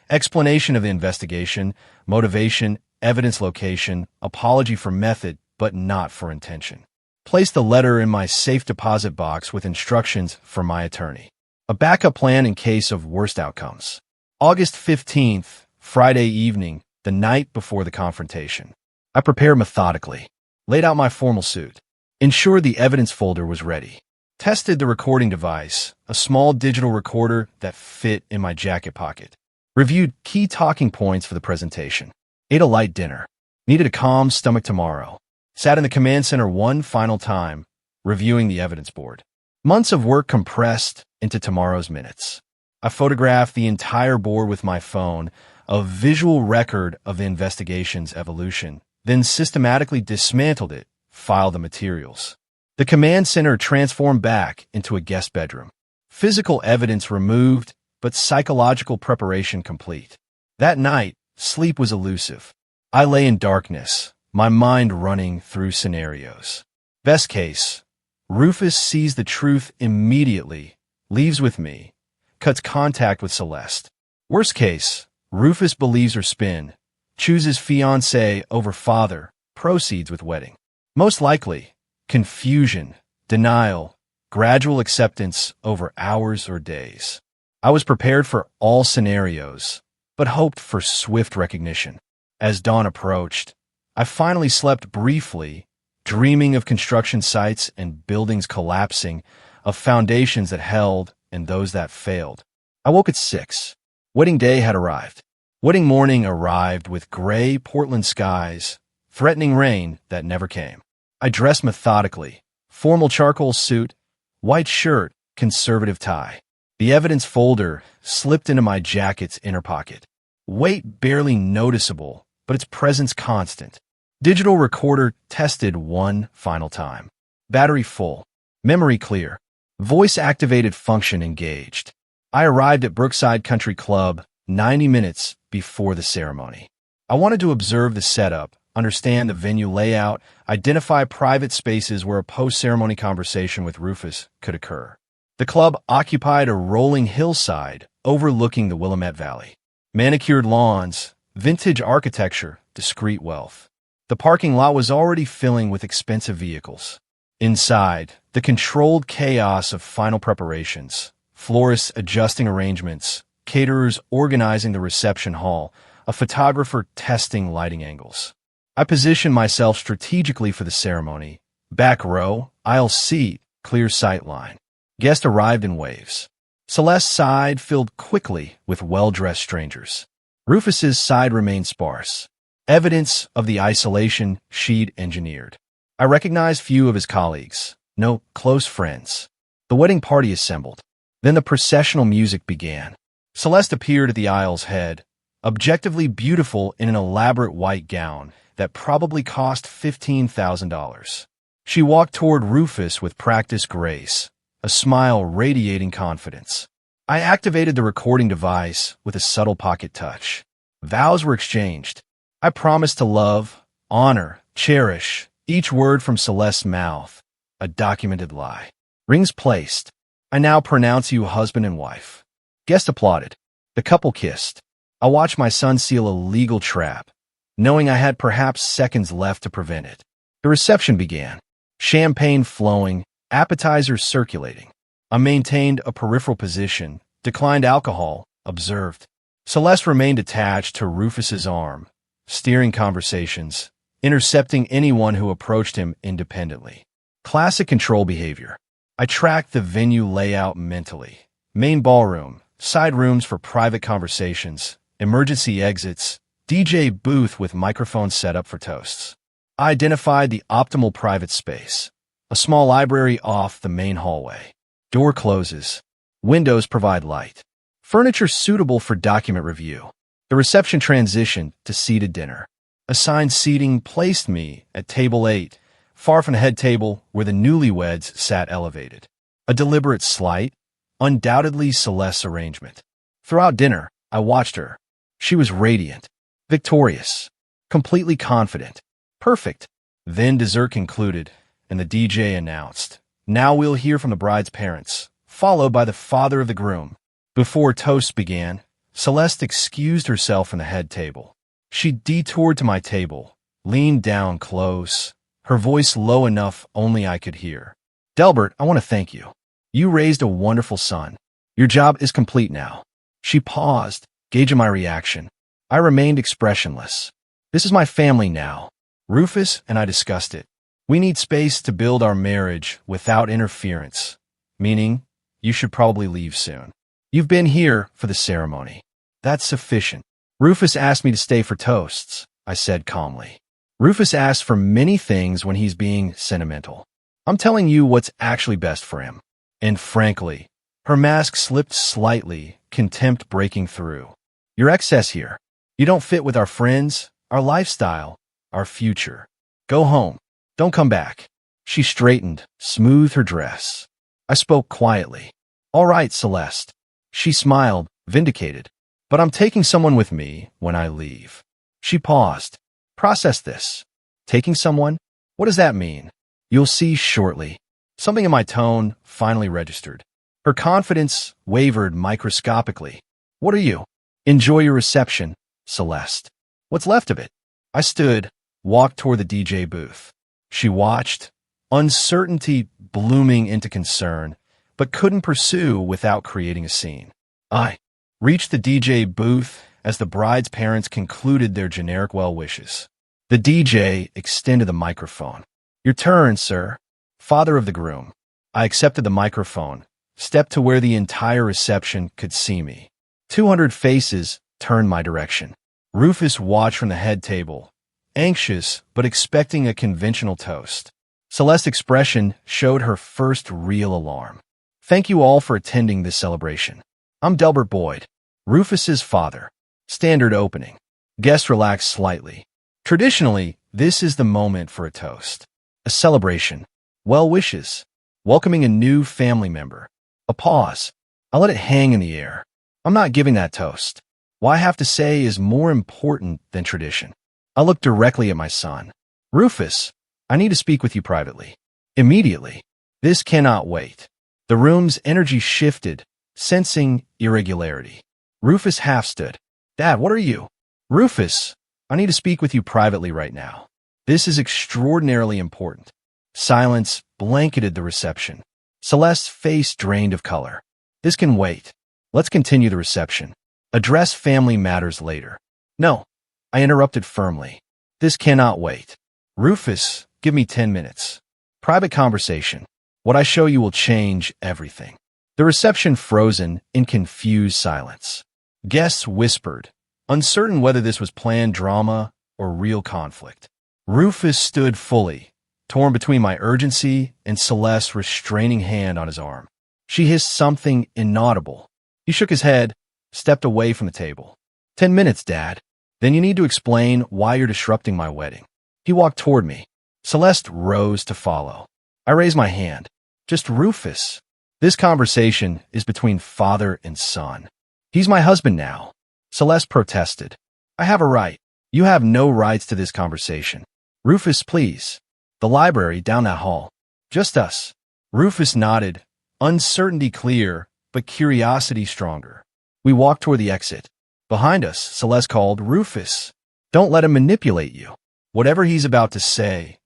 Explanation of the investigation, motivation, evidence location, apology for method, but not for intention. Placed the letter in my safe deposit box with instructions for my attorney. A backup plan in case of worst outcomes. August 15th, Friday evening, the night before the confrontation. I prepared methodically, laid out my formal suit, ensured the evidence folder was ready, tested the recording device, a small digital recorder that fit in my jacket pocket, reviewed key talking points for the presentation, ate a light dinner, needed a calm stomach tomorrow, sat in the command center one final time, reviewing the evidence board. Months of work compressed into tomorrow's minutes. I photographed the entire board with my phone, a visual record of the investigation's evolution, then systematically dismantled it, filed the materials. The command center transformed back into a guest bedroom. Physical evidence removed, but psychological preparation complete. That night, sleep was elusive. I lay in darkness, my mind running through scenarios. Best case, Rufus sees the truth immediately, leaves with me, cuts contact with Celeste. Worst case, Rufus believes her spin, chooses fiancé over father, proceeds with wedding. Most likely, confusion, denial, gradual acceptance over hours or days. I was prepared for all scenarios, but hoped for swift recognition. As dawn approached, I finally slept briefly, dreaming of construction sites and buildings collapsing, of foundations that held and those that failed. I woke at 6. Wedding day had arrived. Wedding morning arrived with gray Portland skies, threatening rain that never came. I dressed methodically, formal charcoal suit, white shirt, conservative tie. The evidence folder slipped into my jacket's inner pocket. Weight barely noticeable, but its presence constant. Digital recorder tested one final time. Battery full. Memory clear. Voice-activated function engaged. I arrived at Brookside Country Club 90 minutes before the ceremony. I wanted to observe the setup, understand the venue layout, identify private spaces where a post-ceremony conversation with Rufus could occur. The club occupied a rolling hillside overlooking the Willamette Valley. Manicured lawns, vintage architecture, discreet wealth. The parking lot was already filling with expensive vehicles. Inside, the controlled chaos of final preparations, florists adjusting arrangements, caterers organizing the reception hall, a photographer testing lighting angles. I positioned myself strategically for the ceremony. Back row, aisle seat, clear sight line. Guests arrived in waves. Celeste's side filled quickly with well-dressed strangers. Rufus's side remained sparse. Evidence of the isolation she'd engineered. I recognized few of his colleagues, no close friends. The wedding party assembled. Then the processional music began. Celeste appeared at the aisle's head, objectively beautiful in an elaborate white gown that probably cost $15,000. She walked toward Rufus with practiced grace, a smile radiating confidence. I activated the recording device with a subtle pocket touch. Vows were exchanged. I promised to love, honor, cherish each word from Celeste's mouth, a documented lie. Rings placed. I now pronounce you husband and wife. Guests applauded. The couple kissed. I watched my son seal a legal trap, knowing I had perhaps seconds left to prevent it. The reception began. Champagne flowing, appetizers circulating. I maintained a peripheral position, declined alcohol, observed. Celeste remained attached to Rufus's arm, steering conversations, intercepting anyone who approached him independently. Classic control behavior. I tracked the venue layout mentally. Main ballroom, side rooms for private conversations, emergency exits, DJ booth with microphone set up for toasts. I identified the optimal private space. A small library off the main hallway. Door closes. Windows provide light. Furniture suitable for document review. The reception transitioned to seated dinner. Assigned seating placed me at table 8, far from the head table where the newlyweds sat elevated. A deliberate slight, undoubtedly Celeste's arrangement. Throughout dinner, I watched her. She was radiant, victorious, completely confident, perfect. Then dessert concluded, and the DJ announced, "Now we'll hear from the bride's parents," followed by the father of the groom. Before toasts began, Celeste excused herself from the head table. She detoured to my table, leaned down close, her voice low enough only I could hear. "Delbert, I want to thank you. You raised a wonderful son. Your job is complete now." She paused, gauging my reaction. I remained expressionless. "This is my family now. Rufus and I discussed it. We need space to build our marriage without interference, meaning you should probably leave soon. You've been here for the ceremony. That's sufficient." "Rufus asked me to stay for toasts," I said calmly. "Rufus asks for many things when he's being sentimental. I'm telling you what's actually best for him." And frankly, her mask slipped slightly, contempt breaking through. "You're excess here. You don't fit with our friends, our lifestyle, our future. Go home. Don't come back. She straightened, smoothed her dress. I spoke quietly. All right, Celeste. She smiled, vindicated. But I'm taking someone with me when I leave. She paused. Process this. Taking someone? What does that mean? You'll see shortly. Something in my tone finally registered. Her confidence wavered microscopically. What are you? Enjoy your reception, Celeste. What's left of it? I stood, walked toward the DJ booth. She watched, uncertainty blooming into concern, but couldn't pursue without creating a scene. I reached the DJ booth as the bride's parents concluded their generic well wishes. The DJ extended the microphone. Your turn, sir. Father of the groom. I accepted the microphone, stepped to where the entire reception could see me. 200 faces turned my direction. Rufus watched from the head table, anxious but expecting a conventional toast. Celeste's expression showed her first real alarm. Thank you all for attending this celebration. I'm Delbert Boyd, Rufus's father. Standard opening. Guests relax slightly. Traditionally, this is the moment for a toast. A celebration. Well wishes. Welcoming a new family member. A pause. I let it hang in the air. I'm not giving that toast. What I have to say is more important than tradition. I looked directly at my son. Rufus, I need to speak with you privately. Immediately. This cannot wait. The room's energy shifted, sensing irregularity. Rufus half stood. Dad, what are you? Rufus, I need to speak with you privately right now. This is extraordinarily important. Silence blanketed the reception. Celeste's face drained of color. This can wait. Let's continue the reception. Address family matters later. No, I interrupted firmly. This cannot wait. Rufus, give me 10 minutes. Private conversation. What I show you will change everything. The reception frozen in confused silence. Guests whispered, uncertain whether this was planned drama or real conflict. Rufus stood fully, torn between my urgency and Celeste's restraining hand on his arm. She hissed something inaudible. He shook his head, stepped away from the table. 10 minutes, Dad. Then you need to explain why you're disrupting my wedding. He walked toward me. Celeste rose to follow. I raised my hand. Just Rufus. This conversation is between father and son. He's my husband now. Celeste protested. I have a right. You have no rights to this conversation. Rufus, please. The library down that hall. Just us. Rufus nodded, uncertainty clear, but curiosity stronger. We walked toward the exit. Behind us, Celeste called, Rufus. Don't let him manipulate you. Whatever he's about to say.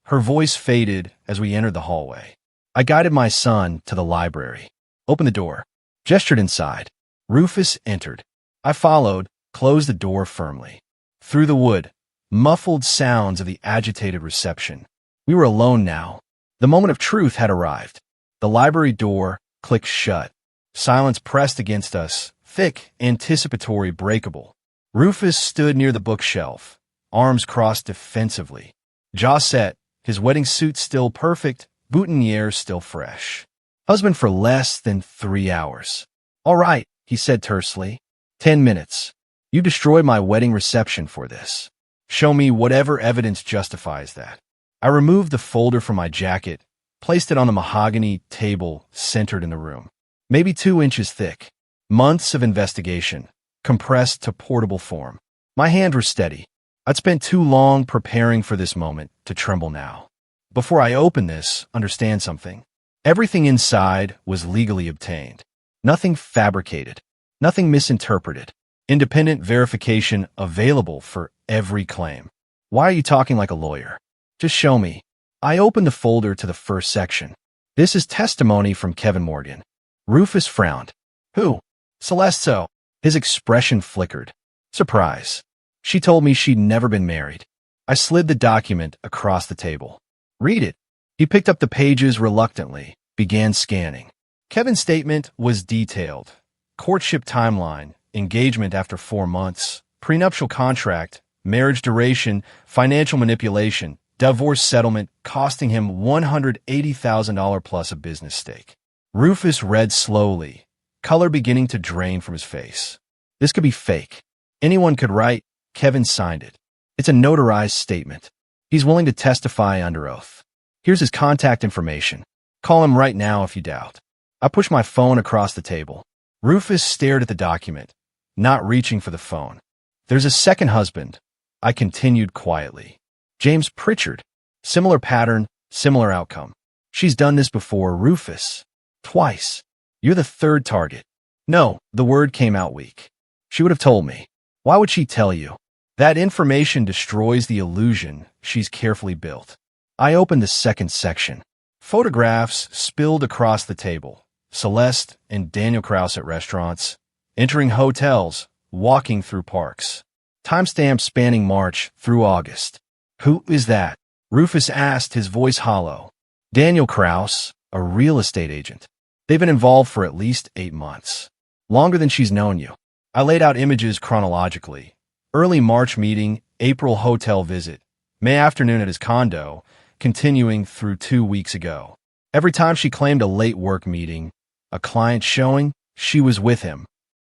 Her voice faded as we entered the hallway. I guided my son to the library. Opened the door. Gestured inside. Rufus entered. I followed, closed the door firmly. Through the wood, muffled sounds of the agitated reception. We were alone now. The moment of truth had arrived. The library door clicked shut. Silence pressed against us, thick, anticipatory, breakable. Rufus stood near the bookshelf, arms crossed defensively. Jaw set, his wedding suit still perfect, boutonniere still fresh. Husband for less than 3 hours. All right, he said tersely. 10 minutes. You destroyed my wedding reception for this. Show me whatever evidence justifies that. I removed the folder from my jacket, placed it on the mahogany table centered in the room. Maybe 2 inches thick. Months of investigation, compressed to portable form. My hands were steady. I'd spent too long preparing for this moment to tremble now. Before I open this, understand something. Everything inside was legally obtained. Nothing fabricated. Nothing misinterpreted. Independent verification available for every claim. Why are you talking like a lawyer? Just show me. I opened the folder to the first section. This is testimony from Kevin Morgan. Rufus frowned. Who? Celeste. His expression flickered. Surprise. She told me she'd never been married. I slid the document across the table. Read it. He picked up the pages reluctantly, began scanning. Kevin's statement was detailed. Courtship timeline, engagement after 4 months, prenuptial contract, marriage duration, financial manipulation, divorce settlement costing him $180,000 plus a business stake. Rufus read slowly, color beginning to drain from his face. This could be fake. Anyone could write. Kevin signed it. It's a notarized statement. He's willing to testify under oath. Here's his contact information. Call him right now if you doubt. I pushed my phone across the table. Rufus stared at the document, not reaching for the phone. There's a second husband, I continued quietly. James Pritchard. Similar pattern, similar outcome. She's done this before, Rufus. Twice. You're the third target. No, the word came out weak. She would have told me. Why would she tell you? That information destroys the illusion she's carefully built. I opened the second section. Photographs spilled across the table. Celeste and Daniel Kraus at restaurants, entering hotels, walking through parks. Timestamps spanning March through August. Who is that? Rufus asked, his voice hollow. Daniel Kraus, a real estate agent. They've been involved for at least 8 months. Longer than she's known you. I laid out images chronologically. Early March meeting, April hotel visit, May afternoon at his condo, continuing through 2 weeks ago. Every time she claimed a late work meeting, a client showing, she was with him.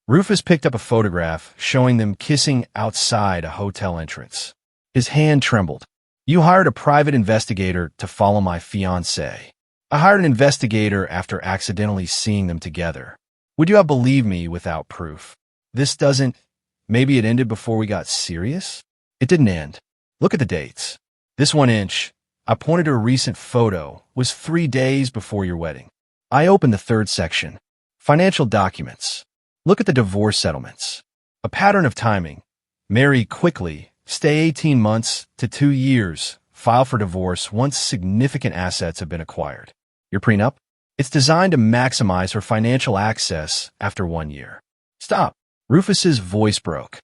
Rufus picked up a photograph showing them kissing outside a hotel entrance. His hand trembled. You hired a private investigator to follow my fiancée. I hired an investigator after accidentally seeing them together. Would you have believed me without proof? This doesn't... Maybe it ended before we got serious? It didn't end. Look at the dates. This 1 inch, I pointed to a recent photo, was 3 days before your wedding. I opened the third section. Financial documents. Look at the divorce settlements. A pattern of timing. Marry quickly, stay 18 months to 2 years, file for divorce once significant assets have been acquired. Your prenup? It's designed to maximize her financial access after 1 year. Stop. Rufus's voice broke.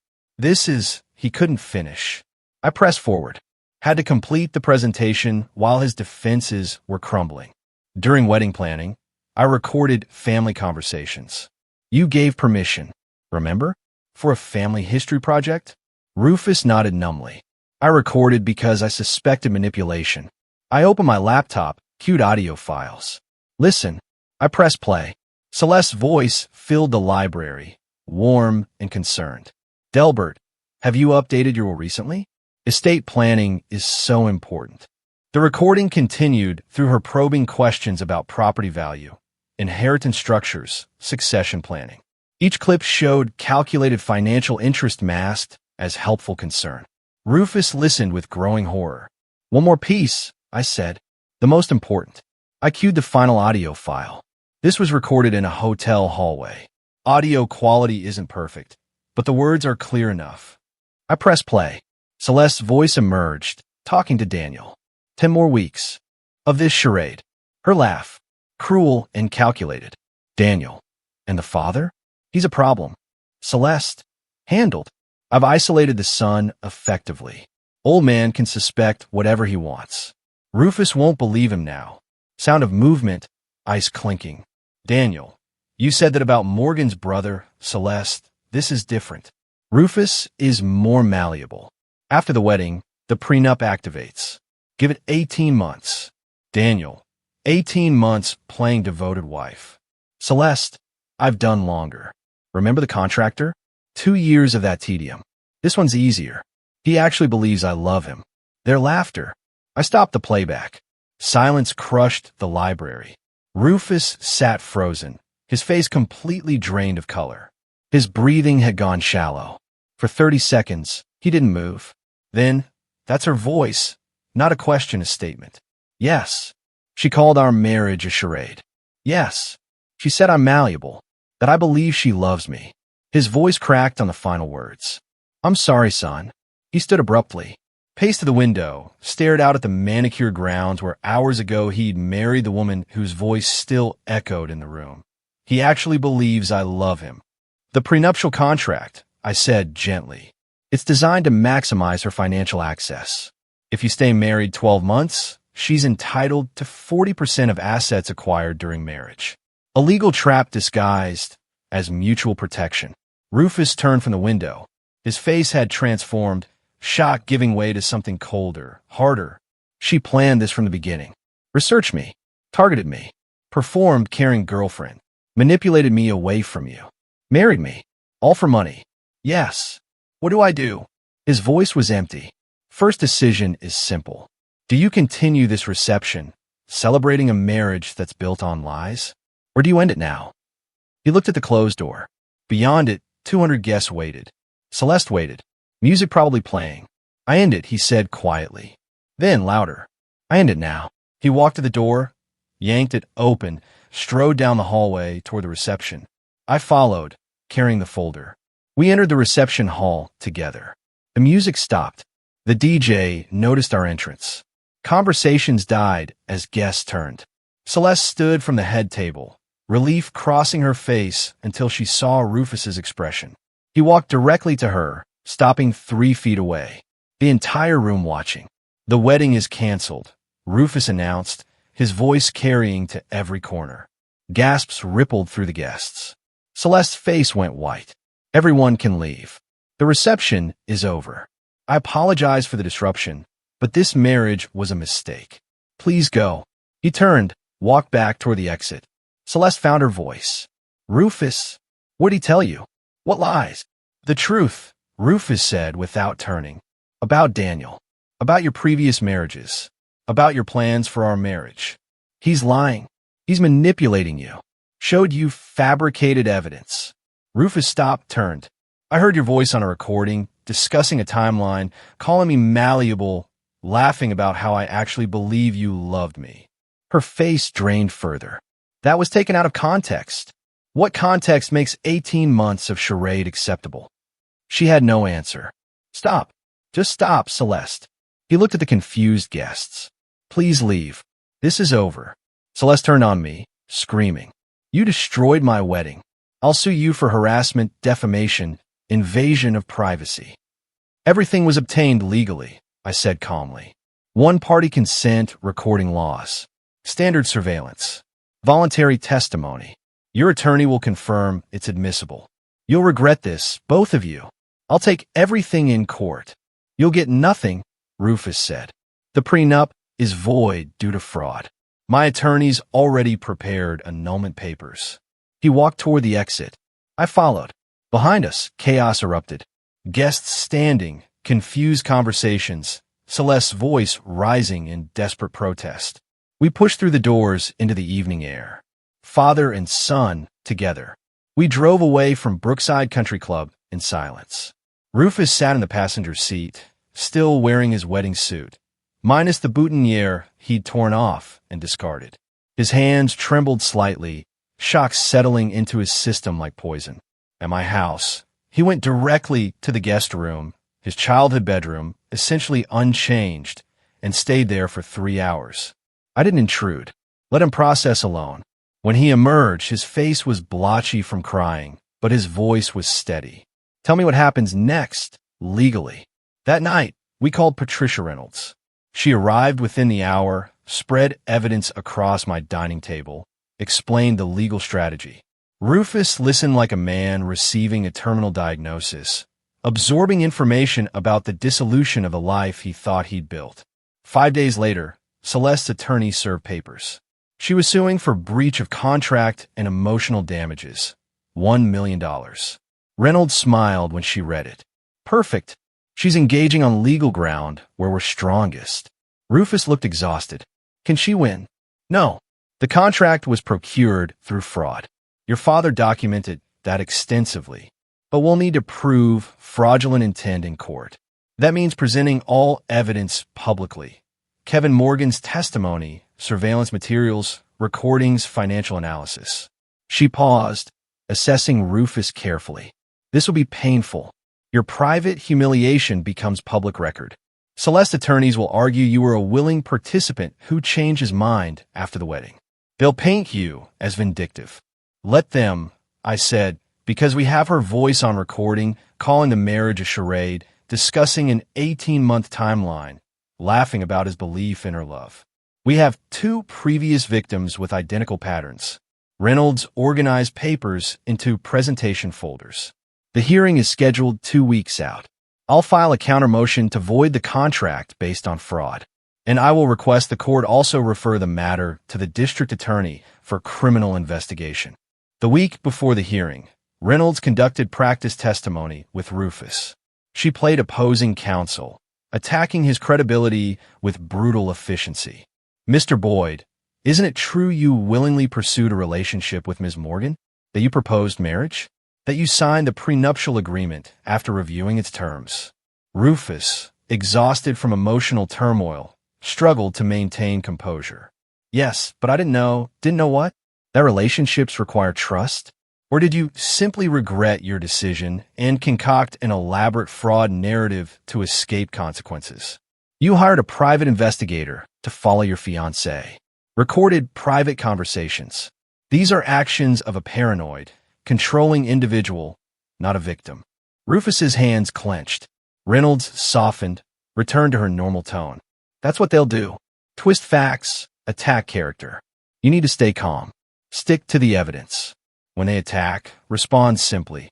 He couldn't finish. I pressed forward. Had to complete the presentation while his defenses were crumbling. During wedding planning, I recorded family conversations. You gave permission, remember? For a family history project? Rufus nodded numbly. I recorded because I suspected manipulation. I opened my laptop, queued audio files. Listen. I pressed play. Celeste's voice filled the library, warm and concerned. Delbert, have you updated your will recently? Estate planning is so important. The recording continued through her probing questions about property value, inheritance structures, succession planning. Each clip showed calculated financial interest masked as helpful concern. Rufus listened with growing horror. One more piece, I said. The most important. I cued the final audio file. This was recorded in a hotel hallway. Audio quality isn't perfect, but the words are clear enough. I pressed play. Celeste's voice emerged, talking to Daniel. 10 more weeks of this charade. Her laugh. Cruel and calculated. Daniel. And the father? He's a problem. Celeste. Handled. I've isolated the son effectively. Old man can suspect whatever he wants. Rufus won't believe him now. Sound of movement, ice clinking. Daniel. You said that about Morgan's brother, Celeste. This is different. Rufus is more malleable. After the wedding, the prenup activates. Give it 18 months. Daniel. 18 months playing devoted wife. Celeste. I've done longer. Remember the contractor? 2 years of that tedium. This one's easier. He actually believes I love him. Their laughter. I stopped the playback. Silence crushed the library. Rufus sat frozen, his face completely drained of color. His breathing had gone shallow. For 30 seconds, he didn't move. Then, that's her voice, not a question, a statement. Yes. She called our marriage a charade. Yes. She said I'm malleable, that I believe she loves me. His voice cracked on the final words. I'm sorry, son. He stood abruptly, paced to the window, stared out at the manicured grounds where hours ago he'd married the woman whose voice still echoed in the room. He actually believes I love him. The prenuptial contract, I said gently. It's designed to maximize her financial access. If you stay married 12 months, she's entitled to 40% of assets acquired during marriage. A legal trap disguised as mutual protection. Rufus turned from the window. His face had transformed, shock giving way to something colder, harder. She planned this from the beginning. Researched me, targeted me, performed caring girlfriend, manipulated me away from you, married me, all for money. Yes. What do I do? His voice was empty. First decision is simple. Do you continue this reception, celebrating a marriage that's built on lies? Or do you end it now? He looked at the closed door. Beyond it, 200 guests waited. Celeste waited. Music probably playing. I end it, he said quietly. Then, louder. I end it now. He walked to the door, yanked it open, strode down the hallway toward the reception. I followed, carrying the folder. We entered the reception hall together. The music stopped. The DJ noticed our entrance. Conversations died as guests turned. Celeste stood from the head table, relief crossing her face until she saw Rufus's expression. He walked directly to her, stopping 3 feet away. The entire room watching. The wedding is canceled, Rufus announced, his voice carrying to every corner. Gasps rippled through the guests. Celeste's face went white. Everyone can leave. The reception is over. I apologize for the disruption, but this marriage was a mistake. Please go. He turned, walked back toward the exit. Celeste found her voice. Rufus, what'd he tell you? What lies? The truth, Rufus said without turning. About Daniel. About your previous marriages. About your plans for our marriage. He's lying. He's manipulating you. Showed you fabricated evidence. Rufus stopped, turned. I heard your voice on a recording, discussing a timeline, calling me malleable, laughing about how I actually believe you loved me. Her face drained further. That was taken out of context. What context makes 18 months of charade acceptable? She had no answer. Stop. Just stop, Celeste. He looked at the confused guests. Please leave. This is over. Celeste turned on me, screaming. You destroyed my wedding. I'll sue you for harassment, defamation, invasion of privacy. Everything was obtained legally, I said calmly. One-party consent, recording laws, standard surveillance, voluntary testimony. Your attorney will confirm it's admissible. You'll regret this, both of you. I'll take everything in court. You'll get nothing, Rufus said. The prenup is void due to fraud. My attorney's already prepared annulment papers. He walked toward the exit. I followed. Behind us, chaos erupted. Guests standing, confused conversations, Celeste's voice rising in desperate protest. We pushed through the doors into the evening air. Father and son together. We drove away from Brookside Country Club in silence. Rufus sat in the passenger seat, still wearing his wedding suit, minus the boutonniere he'd torn off and discarded. His hands trembled slightly, shock settling into his system like poison. At my house, he went directly to the guest room, his childhood bedroom, essentially unchanged, and stayed there for 3 hours. I didn't intrude. Let him process alone. When he emerged, his face was blotchy from crying, but his voice was steady. Tell me what happens next, legally. That night, we called Patricia Reynolds. She arrived within the hour, spread evidence across my dining table, explained the legal strategy. Rufus listened like a man receiving a terminal diagnosis, absorbing information about the dissolution of the life he thought he'd built. 5 days later, Celeste's attorney served papers. She was suing for breach of contract and emotional damages. $1 million. Reynolds smiled when she read it. Perfect. She's engaging on legal ground where we're strongest. Rufus looked exhausted. Can she win? No. The contract was procured through fraud. Your father documented that extensively, but we'll need to prove fraudulent intent in court. That means presenting all evidence publicly. Kevin Morgan's testimony, surveillance materials, recordings, financial analysis. She paused, assessing Rufus carefully. This will be painful. Your private humiliation becomes public record. Celeste's attorneys will argue you were a willing participant who changed his mind after the wedding. They'll paint you as vindictive. Let them, I said, because we have her voice on recording, calling the marriage a charade, discussing an 18-month timeline, laughing about his belief in her love. We have 2 previous victims with identical patterns. Reynolds organized papers into presentation folders. The hearing is scheduled 2 weeks out. I'll file a counter motion to void the contract based on fraud, and I will request the court also refer the matter to the district attorney for criminal investigation. The week before the hearing, Reynolds conducted practice testimony with Rufus. She played opposing counsel, attacking his credibility with brutal efficiency. Mr. Boyd, isn't it true you willingly pursued a relationship with Ms. Morgan? That you proposed marriage? That you signed the prenuptial agreement after reviewing its terms? Rufus, exhausted from emotional turmoil, struggled to maintain composure. Yes, but I didn't know what? That relationships require trust? Or did you simply regret your decision and concoct an elaborate fraud narrative to escape consequences? You hired a private investigator to follow your fiancée, recorded private conversations. These are actions of a paranoid, controlling individual, not a victim. Rufus's hands clenched. Reynolds softened, returned to her normal tone. That's what they'll do. Twist facts, attack character. You need to stay calm. Stick to the evidence. When they attack, respond simply.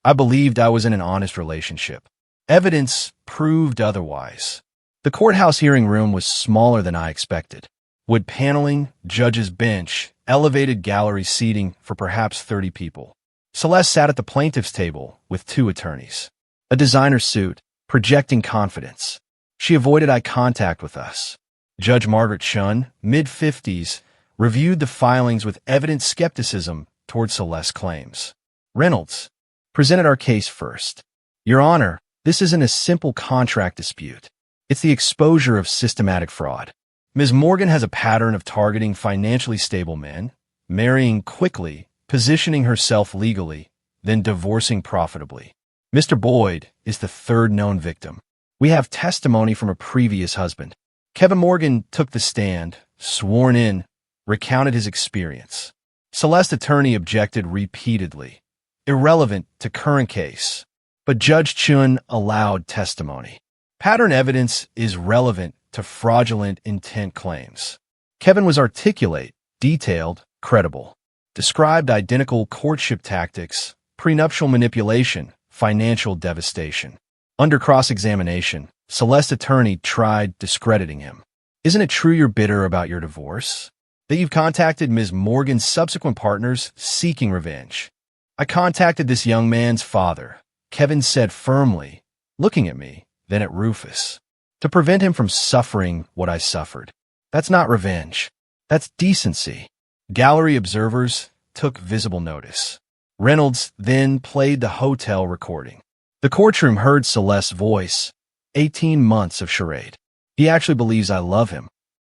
I believed I was in an honest relationship. Evidence proved otherwise. The courthouse hearing room was smaller than I expected. Wood paneling, judge's bench, elevated gallery seating for perhaps 30 people. Celeste sat at the plaintiff's table with 2 attorneys. A designer suit, projecting confidence. She avoided eye contact with us. Judge Margaret Chun, mid-50s, reviewed the filings with evident skepticism toward Celeste's claims. Reynolds presented our case first. Your Honor, this isn't a simple contract dispute. It's the exposure of systematic fraud. Ms. Morgan has a pattern of targeting financially stable men, marrying quickly, positioning herself legally, then divorcing profitably. Mr. Boyd is the 3rd known victim. We have testimony from a previous husband. Kevin Morgan took the stand, sworn in, recounted his experience. Celeste's attorney objected repeatedly. Irrelevant to current case. But Judge Chun allowed testimony. Pattern evidence is relevant to fraudulent intent claims. Kevin was articulate, detailed, credible. Described identical courtship tactics, prenuptial manipulation, financial devastation. Under cross-examination, Celeste's attorney tried discrediting him. Isn't it true you're bitter about your divorce? That you've contacted Ms. Morgan's subsequent partners seeking revenge? I contacted this young man's father, Kevin said firmly, looking at me, then at Rufus, to prevent him from suffering what I suffered. That's not revenge. That's decency. Gallery observers took visible notice. Reynolds then played the hotel recording. The courtroom heard Celeste's voice. 18 months of charade. He actually believes I love him.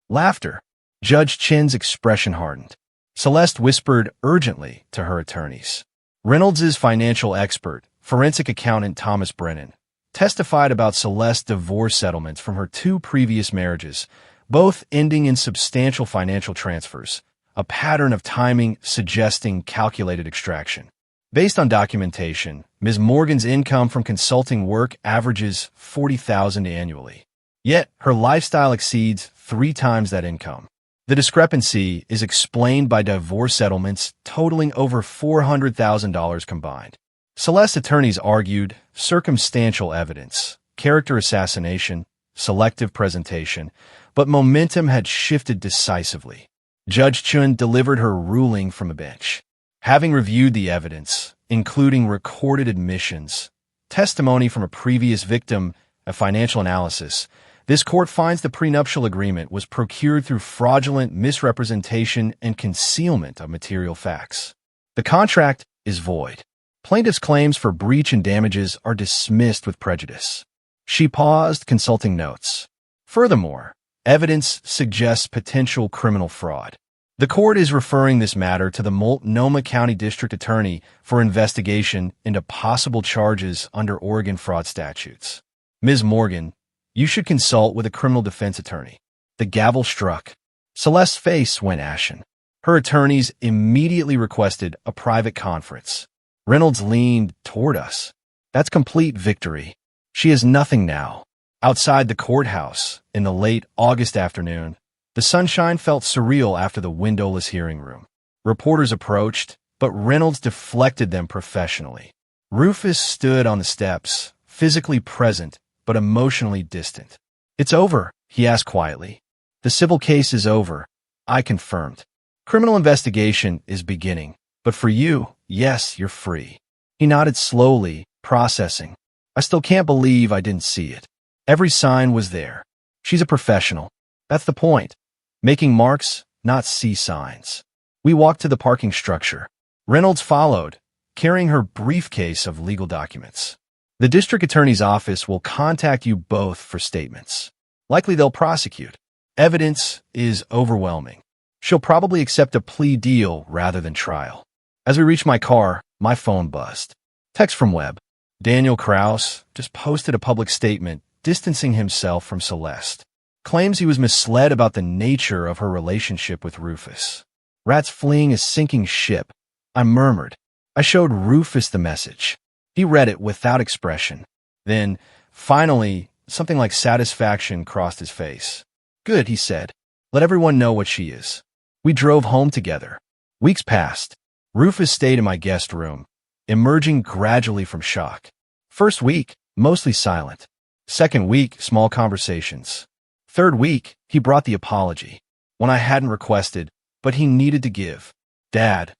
Laughter. Judge Chin's expression hardened. Celeste whispered urgently to her attorneys. Reynolds' financial expert, forensic accountant Thomas Brennan, testified about Celeste's divorce settlements from her 2 previous marriages, both ending in substantial financial transfers, a pattern of timing suggesting calculated extraction. Based on documentation, Ms. Morgan's income from consulting work averages $40,000 annually. Yet, her lifestyle exceeds 3 times that income. The discrepancy is explained by divorce settlements totaling over $400,000 combined. Celeste's attorneys argued circumstantial evidence, character assassination, selective presentation, but momentum had shifted decisively. Judge Chun delivered her ruling from a bench. Having reviewed the evidence, including recorded admissions, testimony from a previous victim, a financial analysis, this court finds the prenuptial agreement was procured through fraudulent misrepresentation and concealment of material facts. The contract is void. Plaintiff's claims for breach and damages are dismissed with prejudice. She paused, consulting notes. Furthermore, evidence suggests potential criminal fraud. The court is referring this matter to the Multnomah County District Attorney for investigation into possible charges under Oregon fraud statutes. Ms. Morgan, you should consult with a criminal defense attorney. The gavel struck. Celeste's face went ashen. Her attorneys immediately requested a private conference. Reynolds leaned toward us. That's complete victory. She has nothing now. Outside the courthouse, in the late August afternoon, the sunshine felt surreal after the windowless hearing room. Reporters approached, but Reynolds deflected them professionally. Rufus stood on the steps, physically present, but emotionally distant. It's over, he asked quietly. The civil case is over, I confirmed. Criminal investigation is beginning, but for you, yes, you're free. He nodded slowly, processing. I still can't believe I didn't see it. Every sign was there. She's a professional. That's the point. Making marks, not see signs. We walked to the parking structure. Reynolds followed, carrying her briefcase of legal documents. The district attorney's office will contact you both for statements. Likely they'll prosecute. Evidence is overwhelming. She'll probably accept a plea deal rather than trial. As we reached my car, my phone buzzed. Text from Webb. Daniel Kraus just posted a public statement distancing himself from Celeste. Claims he was misled about the nature of her relationship with Rufus. Rats fleeing a sinking ship. I murmured. I showed Rufus the message. He read it without expression. Then, finally, something like satisfaction crossed his face. Good, he said. Let everyone know what she is. We drove home together. Weeks passed. Rufus stayed in my guest room, emerging gradually from shock. First week, mostly silent. Second week, small conversations. Third week, he brought the apology. One I hadn't requested, but he needed to give. Dad,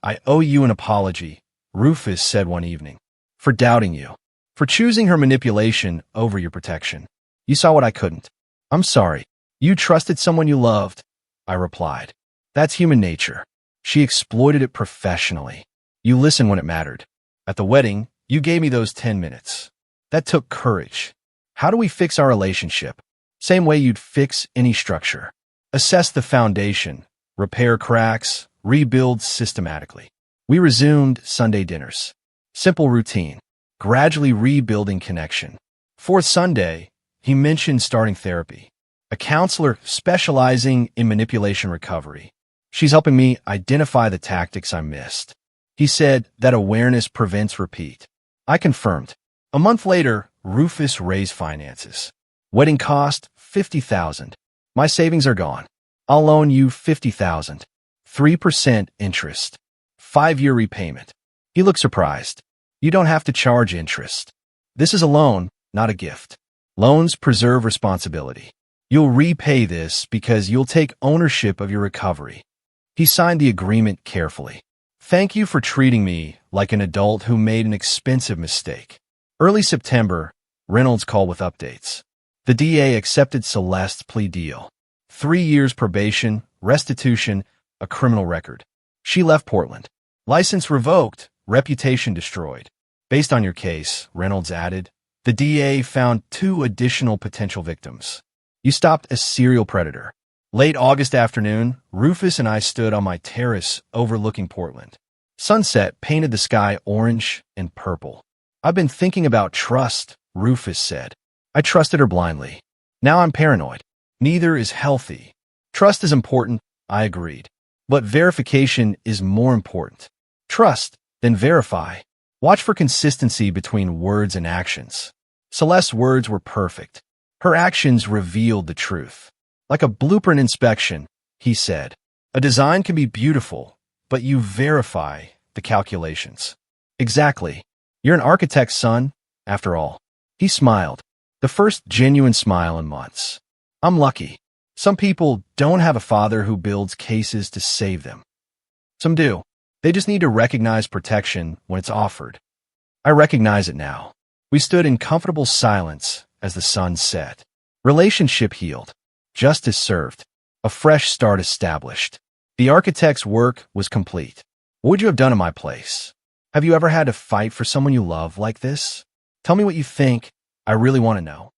I owe you an apology, Rufus said one evening. For doubting you. For choosing her manipulation over your protection. You saw what I couldn't. I'm sorry. You trusted someone you loved, I replied. That's human nature. She exploited it professionally. You listened when it mattered. At the wedding, you gave me those 10 minutes. That took courage. How do we fix our relationship? Same way you'd fix any structure. Assess the foundation, repair cracks, rebuild systematically. We resumed Sunday dinners. Simple routine, gradually rebuilding connection. Fourth Sunday, he mentioned starting therapy. A counselor specializing in manipulation recovery. She's helping me identify the tactics I missed. He said that awareness prevents repeat. I confirmed. A month later, Rufus raised finances. Wedding cost, $50,000. My savings are gone. I'll loan you $50,000. 3% interest. 5-year repayment. He looked surprised. You don't have to charge interest. This is a loan, not a gift. Loans preserve responsibility. You'll repay this because you'll take ownership of your recovery. He signed the agreement carefully. Thank you for treating me like an adult who made an expensive mistake. Early September, Reynolds called with updates. The DA accepted Celeste's plea deal. 3 years probation, restitution, a criminal record. She left Portland. License revoked, reputation destroyed. Based on your case, Reynolds added, the DA found 2 additional potential victims. You stopped a serial predator. Late August afternoon, Rufus and I stood on my terrace overlooking Portland. Sunset painted the sky orange and purple. I've been thinking about trust, Rufus said. I trusted her blindly. Now I'm paranoid. Neither is healthy. Trust is important, I agreed. But verification is more important. Trust, then verify. Watch for consistency between words and actions. Celeste's words were perfect. Her actions revealed the truth. Like a blueprint inspection, he said. A design can be beautiful, but you verify the calculations. Exactly. You're an architect's son, after all. He smiled. The first genuine smile in months. I'm lucky. Some people don't have a father who builds cases to save them. Some do. They just need to recognize protection when it's offered. I recognize it now. We stood in comfortable silence as the sun set. Relationship healed. Justice served. A fresh start established. The architect's work was complete. What would you have done in my place? Have you ever had to fight for someone you love like this? Tell me what you think. I really want to know.